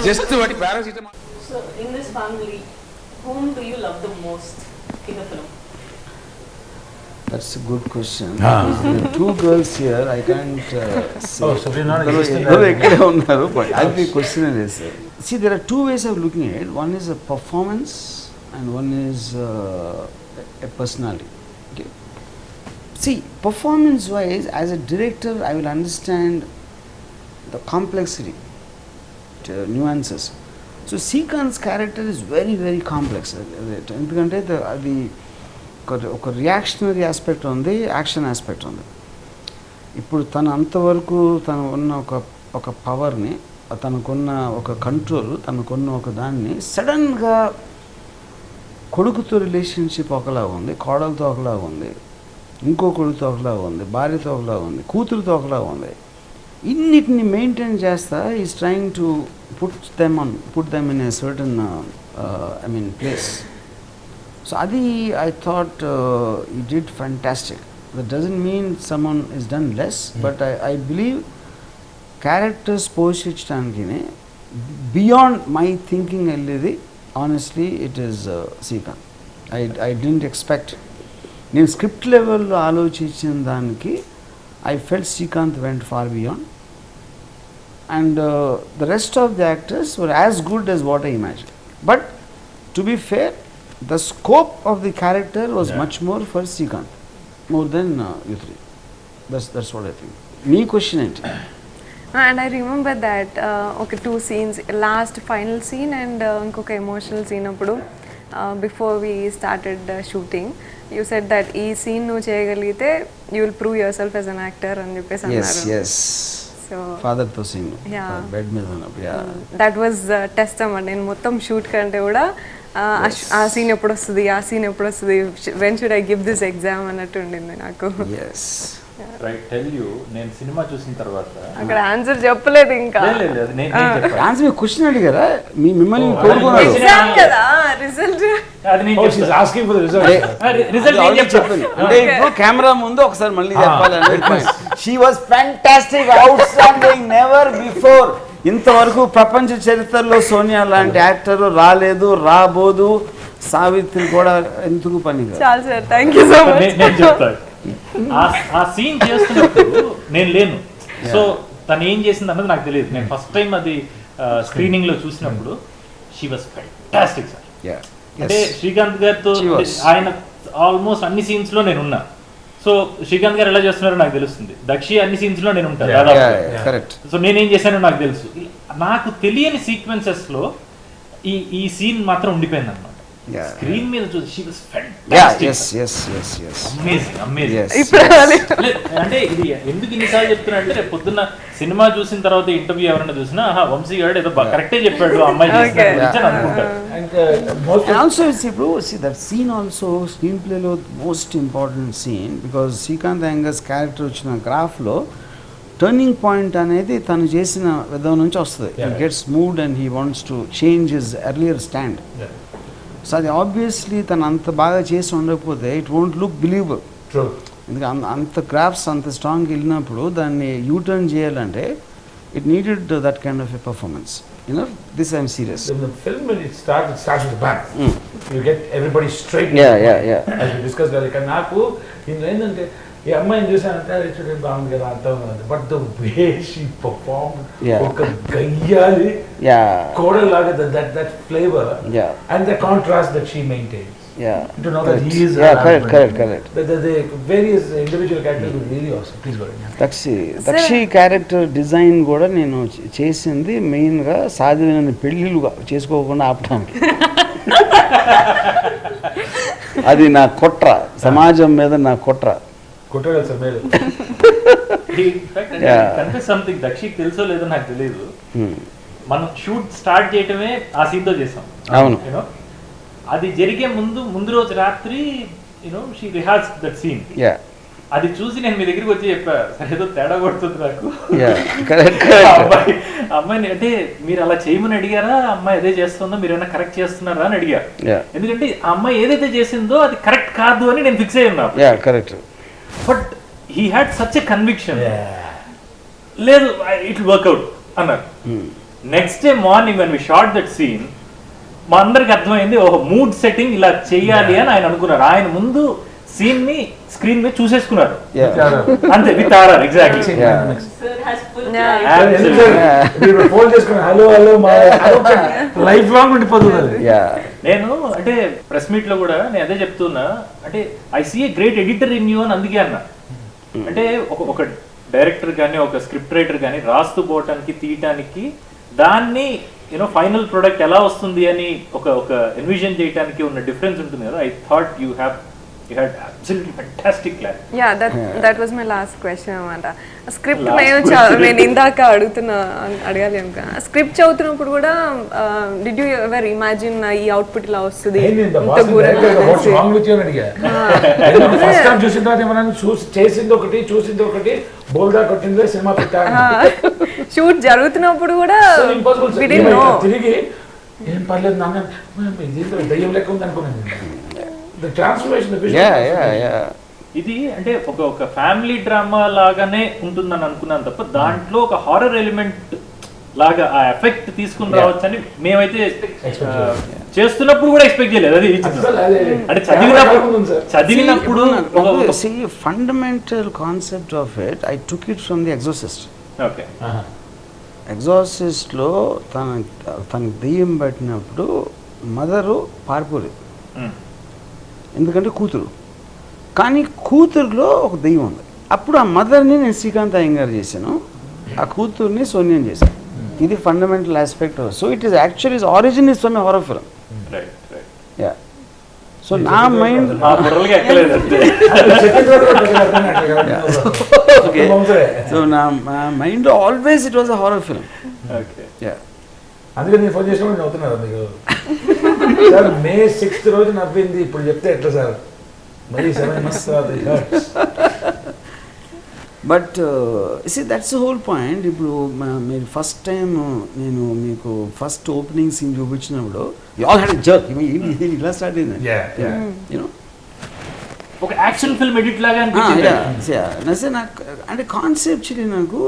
Just వాటి paracetamol. So in this family, whom do you love the most in the film? That's a good question. There are two girls here. I can't say. Oh, so we're not ఇద్దరు ఎక్కడే ఉన్నారు, but అది మీ question is. See, there are two ways of looking at it. One is a performance and one is a personality. Okay. See, performance-wise, as a director, I will understand the complexity, the nuances. So, Srikanth's character is very, very complex. ఎందుకంటే అది ఒక రియాక్షనరీ ఆస్పెక్ట్ ఉంది, యాక్షన్ ఆస్పెక్ట్ ఉంది. ఇప్పుడు తను అంతవరకు తను ఉన్న ఒక పవర్ని, తనకున్న ఒక కంట్రోల్, తనకున్న ఒక దాన్ని సడన్గా కొడుకుతో రిలేషన్షిప్ ఒకలాగా ఉంది, కోడలతో ఒకలాగా ఉంది, ఇంకో కొడుకుతో ఒకలాగా ఉంది, భార్యతో ఒకలాగా ఉంది, కూతురుతో ఒకలాగా ఉంది. ఇన్నిటిని మెయింటైన్ చేస్తా is trying to put them in a certain place. So అది I thought you did fantastic. That doesn't mean someone is done less, but I believe characters పోషించడానికి బియాండ్ మై థింకింగ్ వెళ్ళేది honestly it is Srikanth. I didn't expect. నేను స్క్రిప్ట్ లెవెల్లో ఆలోచించిన దానికి I felt Srikanth went far beyond, and the rest of the actors were as good as what I imagined. But to be fair, the scope of the character was much more for Srikanth, more than you three. That's what I think. Me question it. And I remember that okay, two scenes, last final scene and inkoka emotional scene appudu before we started shooting, you said that ee scene nu cheyagalite you will prove yourself as an actor అని చెప్పేసి అన్నారు. Yes. So father to scene bed మీద ఉన్నప్పుడు that was test అమ్మ. నేను మొత్తం షూట్ కంటే కూడా ఆ సీన్ ఎప్పుడు వస్తుంది, ఆ సీన్ ఎప్పుడు వస్తుంది, when should I give this exam అన్నట్టు ఉండింది నాకు. yes రైట్ టెల్ యూ, నేను సినిమా చూసిన తర్వాత అక్కడ ఆన్సర్ చెప్పలేదు ఇంకా. ఆన్సర్ మీ క్వశ్చన్ అడిగారా? మిమ్మల్ని కోరుకున్నారు ఎగ్జామ్ కదా, రిజల్ట్ అది నేను Oh, she's asking for the result. Result నేను చెప్పాను. అంటే ఇప్పుడు కెమెరా ముందు ఒకసారి మళ్ళీ చెప్పాలని. She was fantastic, outstanding, never before. ఇంతవరకు ప్రపంచ చరిత్రలో సోనియా లాంటి యాక్టర్ రాలేదు, రాబోదు. సావిత్రి కూడా ఎందుకు పని కాదు. చాలు sir, thank you so much. నేను చెప్తాను, ఆ సీన్ చేస్తున్నప్పుడు నేను లేను. సో తను ఏం చేసింది అన్నది నాకు తెలియదు. నేను ఫస్ట్ టైం అది స్క్రీనింగ్ లో చూసినప్పుడు షీ వాజ్ ఫ్యాంటాస్టిక్ సార్. అంటే శ్రీకాంత్ గారితో ఆయన ఆల్మోస్ట్ అన్ని సీన్స్ లో నేను ఉన్నా. సో శ్రీకాంత్ గారు ఎలా చేస్తున్నారో నాకు తెలుస్తుంది. దక్షి అన్ని సీన్స్ లో నేను ఉంటాను దాదాపు. సో నేనేం చేశానో నాకు తెలుసు. నాకు తెలియని సీక్వెన్సెస్ లో ఈ సీన్ మాత్రం ఉండిపోయింది అన్నమాట. స్క్రీన్ మీద చూసి షీ వాస్ ఫ్యాంటాస్టిక్, అమేజింగ్. అంటే ఇది ఎందుకు ఇన్నిసార్లు చెప్తున్నా అంటే, రేపు పొద్దున్న సినిమా చూసిన తర్వాత ఇంటర్వ్యూ ఎవరైనా చూసినా వంశీ గారు ఏదో కరెక్టే చెప్పాడు అమ్మాయి అనుకుంటారు. And also see that scene also screenplay lo most important scene, because Srikanth Iyengar's character వచ్చిన గ్రాఫ్ లో టర్నింగ్ పాయింట్ అనేది తను చేసిన విధానం నుంచి వస్తుంది. he gets moved and he wants to change his earlier stand. So అది ఆబ్వియస్లీ తను అంత బాగా చేసి ఉండకపోతే ఇట్ వోంట్ లుక్ బిలీవబుల్. ఎందుకంటే అంత గ్రాఫ్స్ అంత స్ట్రాంగ్ వెళ్ళినప్పుడు దాన్ని యూటర్న్ చేయాలంటే it needed that kind of a performance. This I'm serious. In the film, when it starts with the bang. You get everybody straight. Yeah. As we discussed earlier, నాకు ఇందులో ఏంటంటే ఈ అమ్మాయిని చూసానంటే రిచర్డ్ బాగుంది కదా అంతా ఉంది, but the way she perform, ఒక గయ్యాలి కోడలాగా that flavor and the contrast that she maintains. To know that he is correct. The various individual characters were really awesome. Please go ahead. దక్షి character design కూడా నేను చేసింది మెయిన్గా సాధ్యమైన పెళ్ళిళ్ళు చేసుకోకుండా ఆపడానికి. అది నా కుట్ర, సమాజం మీద నా కుట్ర. సంథింగ్ దక్షికి తెలుసో లేదో నాకు తెలియదు. మనం షూట్ స్టార్ట్ చేయటమే ఆ సీన్ తో చేసాం. అవును. అది జరిగే ముందు రోజు రాత్రి షీ రిహార్స్ దట్ సీన్. అది చూసి నేను మీ దగ్గరికి వచ్చి చెప్పా, ఏదో తేడా కొడుతుంది నాకు. అమ్మాయిని అంటే మీరు అలా చేయమని అడిగారా, అమ్మాయి అదే చేస్తుందో మీరు ఏమైనా కరెక్ట్ చేస్తున్నారా అని అడిగా. ఎందుకంటే ఆ అమ్మాయి ఏదైతే చేసిందో అది కరెక్ట్ కాదు అని నేను ఫిక్స్ అయ్యి ఉన్నా. Correct. But he had such a conviction, లేదు ఇట్ వర్క్అవుట్ అన్నారు. Next day morning when we shot that scene, మా అందరికి అర్థమైంది ఓహో మూడ్ సెట్టింగ్ ఇలా చెయ్యాలి అని ఆయన అనుకున్నారు. ఆయన ముందు సీన్ ని స్క్రీన్ మీద చూసేసుకున్నారు అంతే, విత్ ఆర్ఆర్ ఎగ్జాక్ట్లీ. ఫోన్ చేసుకుని హలో హలో లైఫ్ లాంగ్ ఉండిపోతుంది. నేను అంటే ప్రెస్ మీట్ లో కూడా నేను అదే చెప్తున్నా, అంటే I see a great editor in you అని అందుకే అన్నా. అంటే ఒక డైరెక్టర్ కానీ ఒక స్క్రిప్ట్ రైటర్ కానీ రాస్తూ పోవటానికి తీయటానికి దాన్ని యూనో ఫైనల్ ప్రొడక్ట్ ఎలా వస్తుంది అని ఒక ఎన్విజన్ చేయడానికి ఉన్న డిఫరెన్స్ ఉంటుంది కదా. I thought you had absolutely fantastic clarity. Yeah, that was my last question అన్నమాట. స్క్రిప్ట్ నేను ఇందాక అడగాలి అనుక స్క్రిప్ట్ చదువుతున్నప్పుడు కూడా డిడ్ యూ ఎవర్ ఇమాజిన్ ఈ అవుట్పుట్ ఇలా వస్తుంది చేసింది ఒకటి బోల్డా కొట్టింది సినిమా షూట్ జరుగుతున్నప్పుడు కూడా తిరిగి ఏం పర్లేదు నాన్న దయ్యం లెక్క ఉంది అనుకున్నాను. The transformation, the visual. ఇది అంటే ఒక ఫ్యామిలీ డ్రామా లాగానే ఉంటుందని అనుకున్నాను తప్ప దాంట్లో ఒక హారర్ ఎలిమెంట్ లాగా ఆ ఎఫెక్ట్ తీసుకుని రావచ్చని మేమైతే చేస్తున్నప్పుడు కూడా ఎక్స్పెక్ట్ చేయలేదు. అది అంటే చదివినప్పుడు fundamental concept of it I took it from the exorcist. Okay, ఎగ్జార్సిస్ట్లో తనకి దెయ్యం పట్టినప్పుడు మదరు పారిపోలేదు, ఎందుకంటే కూతురు. కానీ కూతురులో ఒక దెయ్యం ఉంది. అప్పుడు ఆ మదర్ని నేను శ్రీకాంత్ అయ్యంగారు చేశాను, ఆ కూతుర్ని సోనియన్ చేశాను. ఇది fundamental aspect. So it is actually origin is from a horror film. Yeah, so నా మైండ్ సో నా mind always it was a horror film. అందుకే నేను ఫోన్ చేసినప్పుడు నవ్వుతున్నారు మీకు. సార్ మే 6th రోజు నవ్వింది, ఇప్పుడు చెప్తే ఎట్లా సార్ మరి 7 months but see that's whole point. ఇప్పుడు మీరు ఫస్ట్ టైం నేను మీకు ఫస్ట్ ఓపెనింగ్ సీన్ చూపించినప్పుడు you all had a jerk, ఇలా స్టార్ట్ అయింది యూనో ఒక యాక్షన్ ఫిల్మ్ ఎడిట్ లాగా అనిపించింది నాకు. అంటే కాన్సెప్చువల్లీ నాకు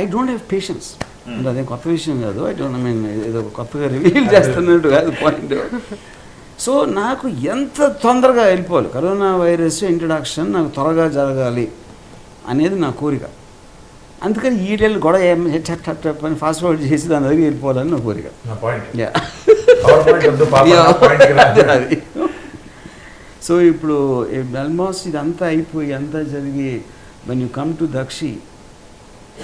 ఐ డోంట్ హ్యావ్ పేషెన్స్. అంటే అదే కొత్త విషయం కాదు, ఐ డోంట్ మీన్ ఏదో కొత్తగా రివీల్ చేస్తున్నట్టు కాదు పాయింట్. సో నాకు ఎంత తొందరగా వెళ్ళిపోవాలి, కరోనా వైరస్ ఇంట్రడక్షన్ నాకు త్వరగా జరగాలి అనేది నా కోరిక. అందుకని ఈడేళ్ళు గొడవ అని ఫాస్ట్ ఫార్వర్డ్ చేసి దాని దగ్గరికి వెళ్ళిపోవాలని నా కోరిక. సో ఇప్పుడు ఆల్మోస్ట్ ఇదంతా అయిపోయి అంతా జరిగి వెన్ యూ కమ్ టు దక్షి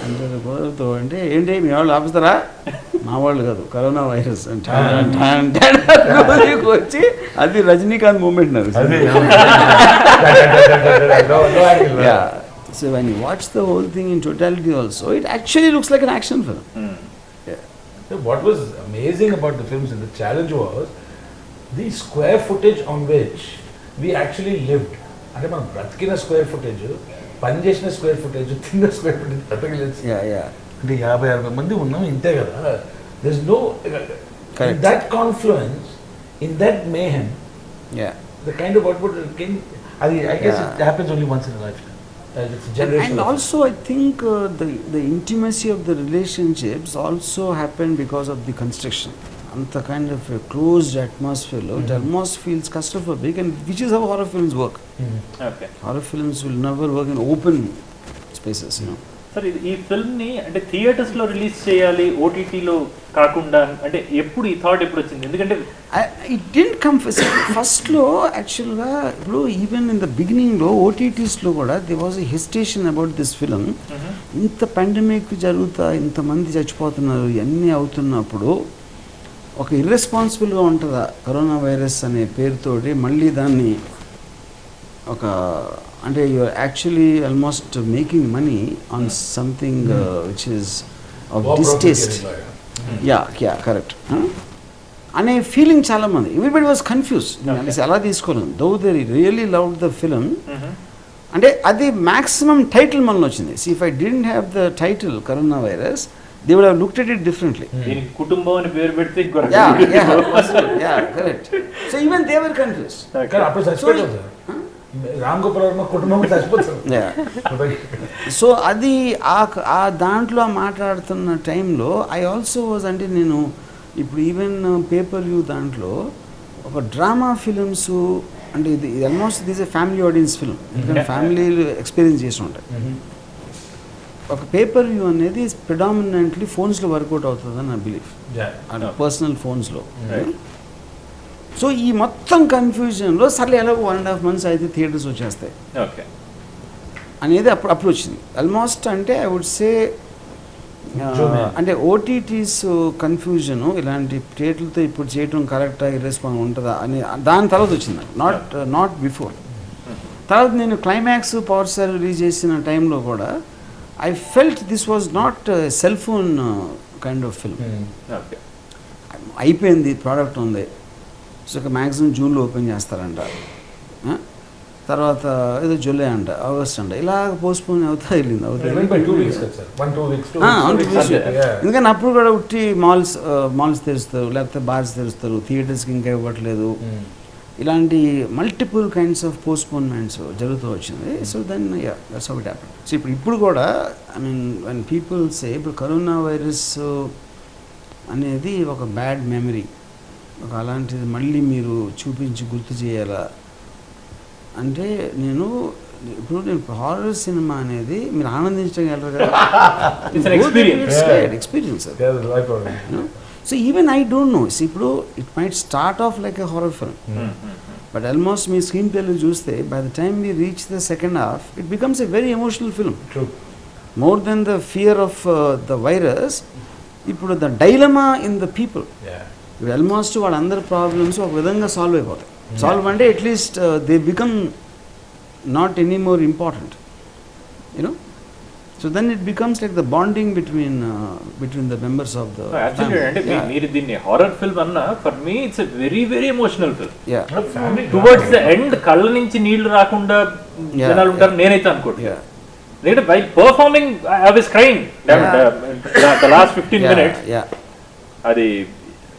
అంటే గొడవతో అంటే ఏంటి మీ వాళ్ళు ఆపుతారా, మా వాళ్ళు కాదు కరోనా వైరస్ అంటే వచ్చి అది రజనీకాంత్ మూమెంట్ నాకు. So when you watch the whole thing in totality also, it actually looks like an action film. So what was amazing about the films and the challenge was the square footage on which we actually lived. అంటే మనం బ్రతికిన స్క్వేర్ ఫుటేజ్, పనిచేసిన స్క్వేర్ ఫుటేజ్, తిన్న స్క్వేర్ ఫుటేజ్ బ్రతకలేదు. అంటే 50-60 మంది ఉన్నాం, ఇంతే కదా. There's no in that confluence, in that mayhem, the kind of output came. I guess it happens only once in a lifetime. And also I think the intimacy of the relationships also happened because of the construction. Anta kind of a closed atmosphere lo it almost feels claustrophobic, and which is how horror films work. Okay, horror films will never work in open spaces, you know. Sir ఈ ఫిల్మ్ని అంటే థియేటర్స్లో రిలీజ్ చేయాలి ఓటీటీలో కాకుండా అంటే ఎప్పుడు ఈ థాట్ ఎప్పుడు వచ్చింది? ఎందుకంటే ఇట్ డిడ్ంట్ కమ్ ఫస్ట్లో యాక్చువల్గా. ఇప్పుడు ఈవెన్ ఇన్ ద బిగినింగ్లో ఓటీటీస్లో కూడా they was a hesitation about this film. ఇంత పాండమిక్ జరుగుతా, ఇంతమంది చచ్చిపోతున్నారు, ఇవన్నీ అవుతున్నప్పుడు ఒక ఇర్రెస్పాన్సిబుల్గా ఉంటుందా కరోనా వైరస్ అనే పేరుతోటి మళ్ళీ దాన్ని ఒక అంటే you are actually almost making money on something which is of distaste. Correct అనే ఫీలింగ్ చాలామంది, ఎవ్రీబడి వాజ్ కన్ఫ్యూజ్ అనేసి అలా తీసుకోలేదు. Though they really love the film. అంటే అది మ్యాక్సిమం టైటిల్ మనలో వచ్చింది. See if I didn't have the title corona virus, they would have looked at it differently. దీనికి కుటుంబం అని పేరు పెడితే correct. So even they were confused. అప్పుడు చచ్చిపోయారు సార్, రామ్ గోపాల్ వర్మ కుటుంబం చచ్చిపోతారు. సో అది ఆ దాంట్లో మాట్లాడుతున్న టైంలో ఐ ఆల్సో వాజ్, అంటే నేను ఇప్పుడు ఈవెన్ పేపర్ వ్యూ దాంట్లో ఒక డ్రామా ఫిలిమ్స్ అంటే ఇది almost this A family audience film, ఎందుకంటే ఫ్యామిలీలు ఎక్స్పీరియన్స్ చేసి ఉంటాయి. ఒక పేపర్ వ్యూ అనేది ప్రిడామినెంట్లీ ఫోన్స్లో వర్కౌట్ అవుతుందని నా బిలీఫ్, అంటే పర్సనల్ ఫోన్స్లో. సో ఈ మొత్తం కన్ఫ్యూజన్లో సర్లే ఎలాగో 1.5 months అయితే థియేటర్స్ వచ్చేస్తాయి అనేది అప్పుడు వచ్చింది. ఆల్మోస్ట్ అంటే ఐ వుడ్ సే అంటే ఓటీటీస్ కన్ఫ్యూజను ఇలాంటి థియేటర్లతో ఇప్పుడు చేయటం కరెక్టా ఇర్రెస్పాన్స్ ఉంటుందా అని దాని తర్వాత వచ్చింది, నాట్ బిఫోర్. తర్వాత నేను క్లైమాక్స్ పవర్ స్టార్ రిలీజ్ చేసిన టైంలో కూడా I felt this was not cell phone kind of film. అయిపోయింది, ప్రోడక్ట్ ఉంది, సో మ్యాక్సిమం జూన్లో ఓపెన్ చేస్తారంట, తర్వాత ఏదో జూలై అంట, ఆగస్ట్ అంట, ఇలా పోస్ట్పోన్ అవుతా వెళ్ళింది. ఎందుకంటే అప్పుడు కూడా ఉట్టి మాల్స్ తెరుస్తారు, లేకపోతే బార్స్ తెరుస్తారు, థియేటర్స్కి ఇంకా ఇవ్వట్లేదు, ఇలాంటి మల్టిపుల్ కైండ్స్ ఆఫ్ పోస్ట్పోన్మెంట్స్ జరుగుతూ వచ్చింది. So then that's how it happened. So ఇప్పుడు కూడా I mean when people say ఇప్పుడు కరోనా వైరస్ అనేది ఒక బ్యాడ్ మెమరీ, ఒక అలాంటిది మళ్ళీ మీరు చూపించి గుర్తు చేయాలా అంటే నేను హారర్ సినిమా అనేది మీరు ఆనందించగలరు కదా, experience. So even I don't know, ఇప్పుడు it might start off like a horror film, but almost మీ స్క్రీన్ ప్లేలో చూస్తే by the time we reach the second half it becomes a very emotional film. More then the fear of the virus, ఇప్పుడు the dilemma in the people, ఇప్పుడు ఆల్మోస్ట్ వాళ్ళందరి ప్రాబ్లమ్స్ ఒక విధంగా సాల్వ్ అయిపోతాయి. సాల్వ్ అంటే at least they become not any more important, you know. So then it becomes like the bonding between the members of the family. అంటే మీరు దీన్ని హారర్ ఫిల్మ్ అన్న, for me it's a very very emotional film. Towards the end కళ్ళ నుంచి నీళ్లు రాకుండా జనాలు ఉంటారు నేనైతే అనుకోండి. ఎందుకంటే by performing I was crying the last 15 minutes. అది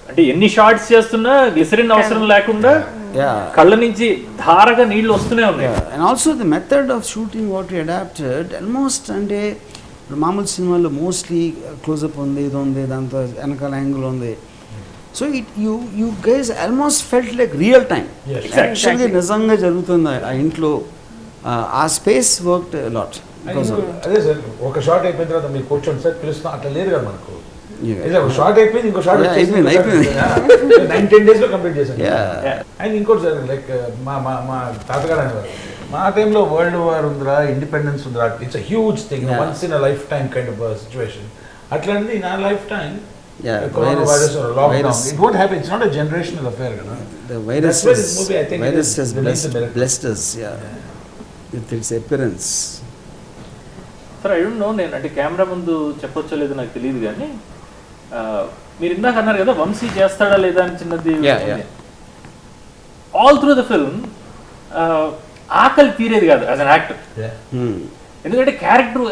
అంటే ఎన్ని షార్ట్స్ చేస్తున్నా గ్లిసరిన్ అవసరం లేకుండా కళ్ళ నుంచి ధారగా నీళ్లు వస్తూనే ఉన్నాయి. And also the method of shooting what you adapted almost, అంటే మామూలు సినిమాల్లో మోస్ట్లీ క్లోజప్ ఉంది, ఇది ఉంది, దాంతో వెనకాల యాంగిల్ ఉంది. So you guys almost felt like real time, యాక్చువల్గా నిజంగా జరుగుతుంది ఆ ఇంట్లో. ఆ స్పేస్ వర్క్డ్ లాట్. అదే సార్, ఒక షార్ట్ అయిపోయిన తర్వాత మీరు కూర్చోండి సార్ పిలుస్తాం, అట్లా లేదు కదా మనకు. షార్ట్ అయిపోయింది, ఇంకో షార్ట్ 9-10 days లో కంప్లీట్ చేశాను. అండ్ ఇంకోటి సార్, లైక్ మా తాతగారు అనేవారు, మా టైంలో వరల్డ్ వార్ ఉందిరా, ఇండిపెండెన్స్ ఉందిరా, it's a huge thing, once in a life time kind of situation. అట్లాంటిది నా life time corona virus or lockdown, it won't happen. It's not a generational affair, you know. The virus has blessed us, with its appearance. Sir I don't no, నేను అంటే కెమెరా ముందు చెప్పొచ్చో లేదో నాకు తెలియదు, కానీ మీరు ఇందాక అన్నారు కదా వంశీ చేస్తాడా లేదా అని చిన్నది. ఆల్ త్రూ ద ఫిల్మ్ ఆకలి తీరేది కాదు యాజ్ అన్ యాక్టర్. ఎందుకంటే character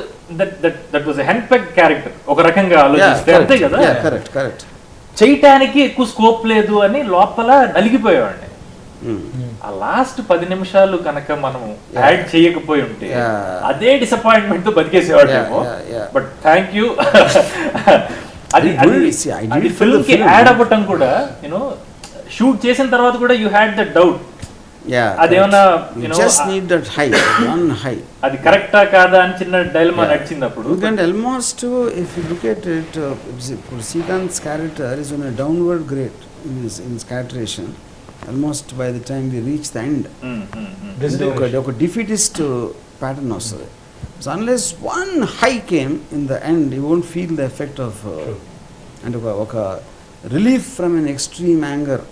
that was a hand peg character, ఒక రకంగా ఆలోచిస్తే అంతే కదా. చేయటానికి ఎక్కువ స్కోప్ లేదు అని లోపల నలిగిపోయేవాడిని. ఆ లాస్ట్ 10 నిమిషాలు కనుక మనం యాడ్ చేయకపోయి ఉంటే అదే డిసప్పాయింట్మెంట్ తో బతికేసేవాడేమో. But thank you. అది ఫిల్మ్ కి యాడ్ అవ్వటం కూడా, యూనో, షూట్ చేసిన తర్వాత కూడా యూ హ్యాడ్ దట్ డౌట్. అదేమన్నా అది కరెక్టా కాదా అని చిన్న డైలమా నడిచింది అప్పుడు. ఎందుకంటే almost if you look at it, Srikanth character is on a downward grade in characterisation. Almost by the time we reach the end ఒక డిఫీటిస్ట్ ప్యాటర్న్ వస్తుంది. So unless one high came in the end you won't feel the effect of, అంటే ఒక relief from an extreme anger.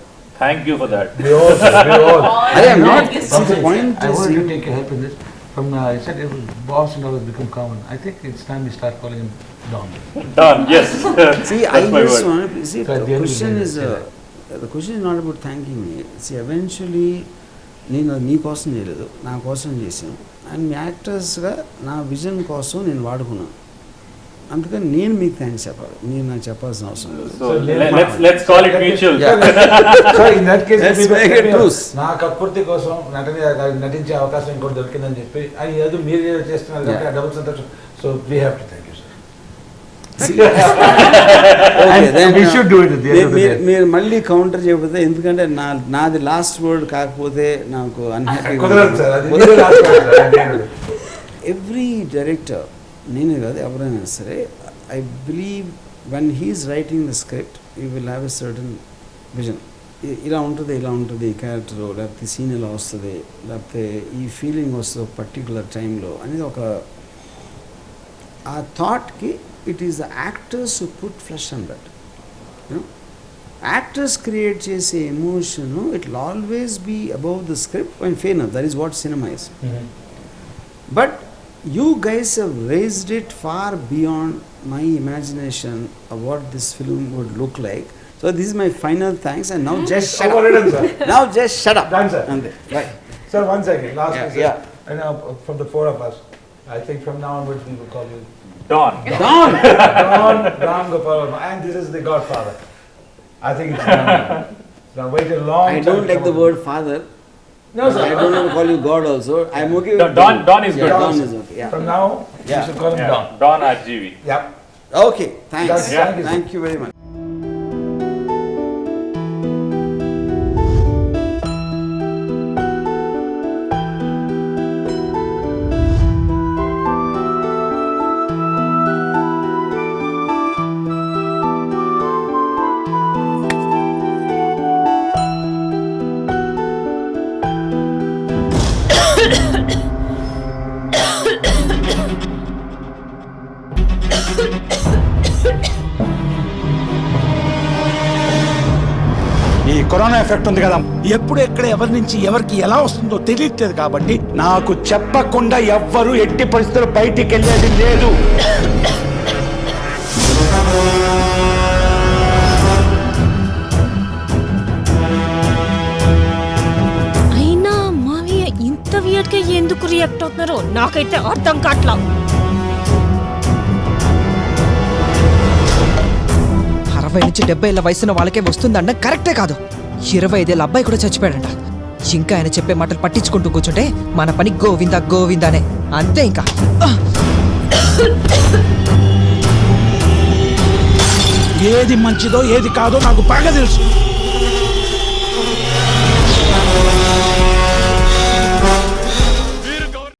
Thank you for that. We all. I am not. See, the point I is, want to take your help in this. From I said boss and all has become common. I think it's time we start calling him Don. Don, yes. See, I just want to see. The question is not about thanking me. See, eventually, నేను నీ కోసం చేయలేదు, నా కోసం చేశాను. అండ్ మీ యాక్టర్స్గా నా విజన్ కోసం నేను వాడుకున్నాను. అందుకని నేను మీకు థ్యాంక్స్ చెప్పాలి, మీరు నాకు చెప్పాల్సిన అవసరం లేదు. So let's call it mutual. So in that case Let's make it truce. నా కక్కుర్తి కోసం నటించే అవకాశం ఇంకోటి దొరికిందని చెప్పి అది ఏదో మీరు చేస్తున్నారు కాబట్టి ఆ డబుల్ సంతోషం. So we have to thank you sir. Okay, then, we should do it at the end of the day. మీరు మళ్ళీ కౌంటర్ చేయకపోతే, ఎందుకంటే నాది లాస్ట్ వర్డ్ కాకపోతే నాకు కుదరదు సార్, అది మీరే last word సార్, నేను. ఎవ్రీ డైరెక్టర్, నేనే కాదు ఎవరైనా సరే, I believe when he is writing the script you will have a certain vision. ఇలా ఉంటుంది ఈ క్యారెక్టరు, లేకపోతే సీన్ ఇలా వస్తుంది, లేకపోతే ఈ ఫీలింగ్ వస్తుంది ఒక పర్టికులర్ టైంలో అనేది ఒక ఆ థాట్కి it is the actors who put flesh on that. You know actors create చేసే emotion it will always be above the script and fair enough, that is what cinema is. But you guys have raised it far beyond my imagination of what this film would look like. So this is my final thanks, and now just shut Over up. it, sir. Now just shut up. Done, sir. And right. Sir, one second, last Yeah, question. yeah. And now from the four of us, I think from now onwards we will call you Don. Don. Ram Gopal Verma, and this is the Godfather. I think it's now wait a long I time. don't like the word father. No, sir. I don't want to call you God also. I'm okay with Don is Yeah, good. Don is okay. Yeah. From now, Yeah. you should call him Yeah. Don. Don RGV. Yep. Okay. Thanks. Yes, thank you, sir. Thank you very much. ఈ కరోనా ఎఫెక్ట్ ఉంది కదా, ఎప్పుడు ఎక్కడ ఎవరి నుంచి ఎవరికి ఎలా వస్తుందో తెలియట్లేదు కాబట్టి నాకు చెప్పకుండా ఎవ్వరు ఎట్టి పరిస్థితుల్లో బయటికి వెళ్ళేది లేదు. అయినా మావయ్య ఇంత వియర్డ్ గా ఎందుకు రియాక్ట్ అవుతున్నారో నాకైతే అర్థం కావట్లా. 60 నుంచి 70 ఏళ్ళ వయసున్న వాళ్ళకే వస్తుందన్న కరెక్టే కాదు. 25 ఏళ్ళ అబ్బాయి కూడా చచ్చిపోయాడంట. ఇంకా ఆయన చెప్పే మాటలు పట్టించుకుంటూ కూర్చుంటే మన పని గోవిందా గోవిందానే. అంతే ఇంకా. ఏది మంచిదో ఏది కాదో నాకు బాగా తెలుసు.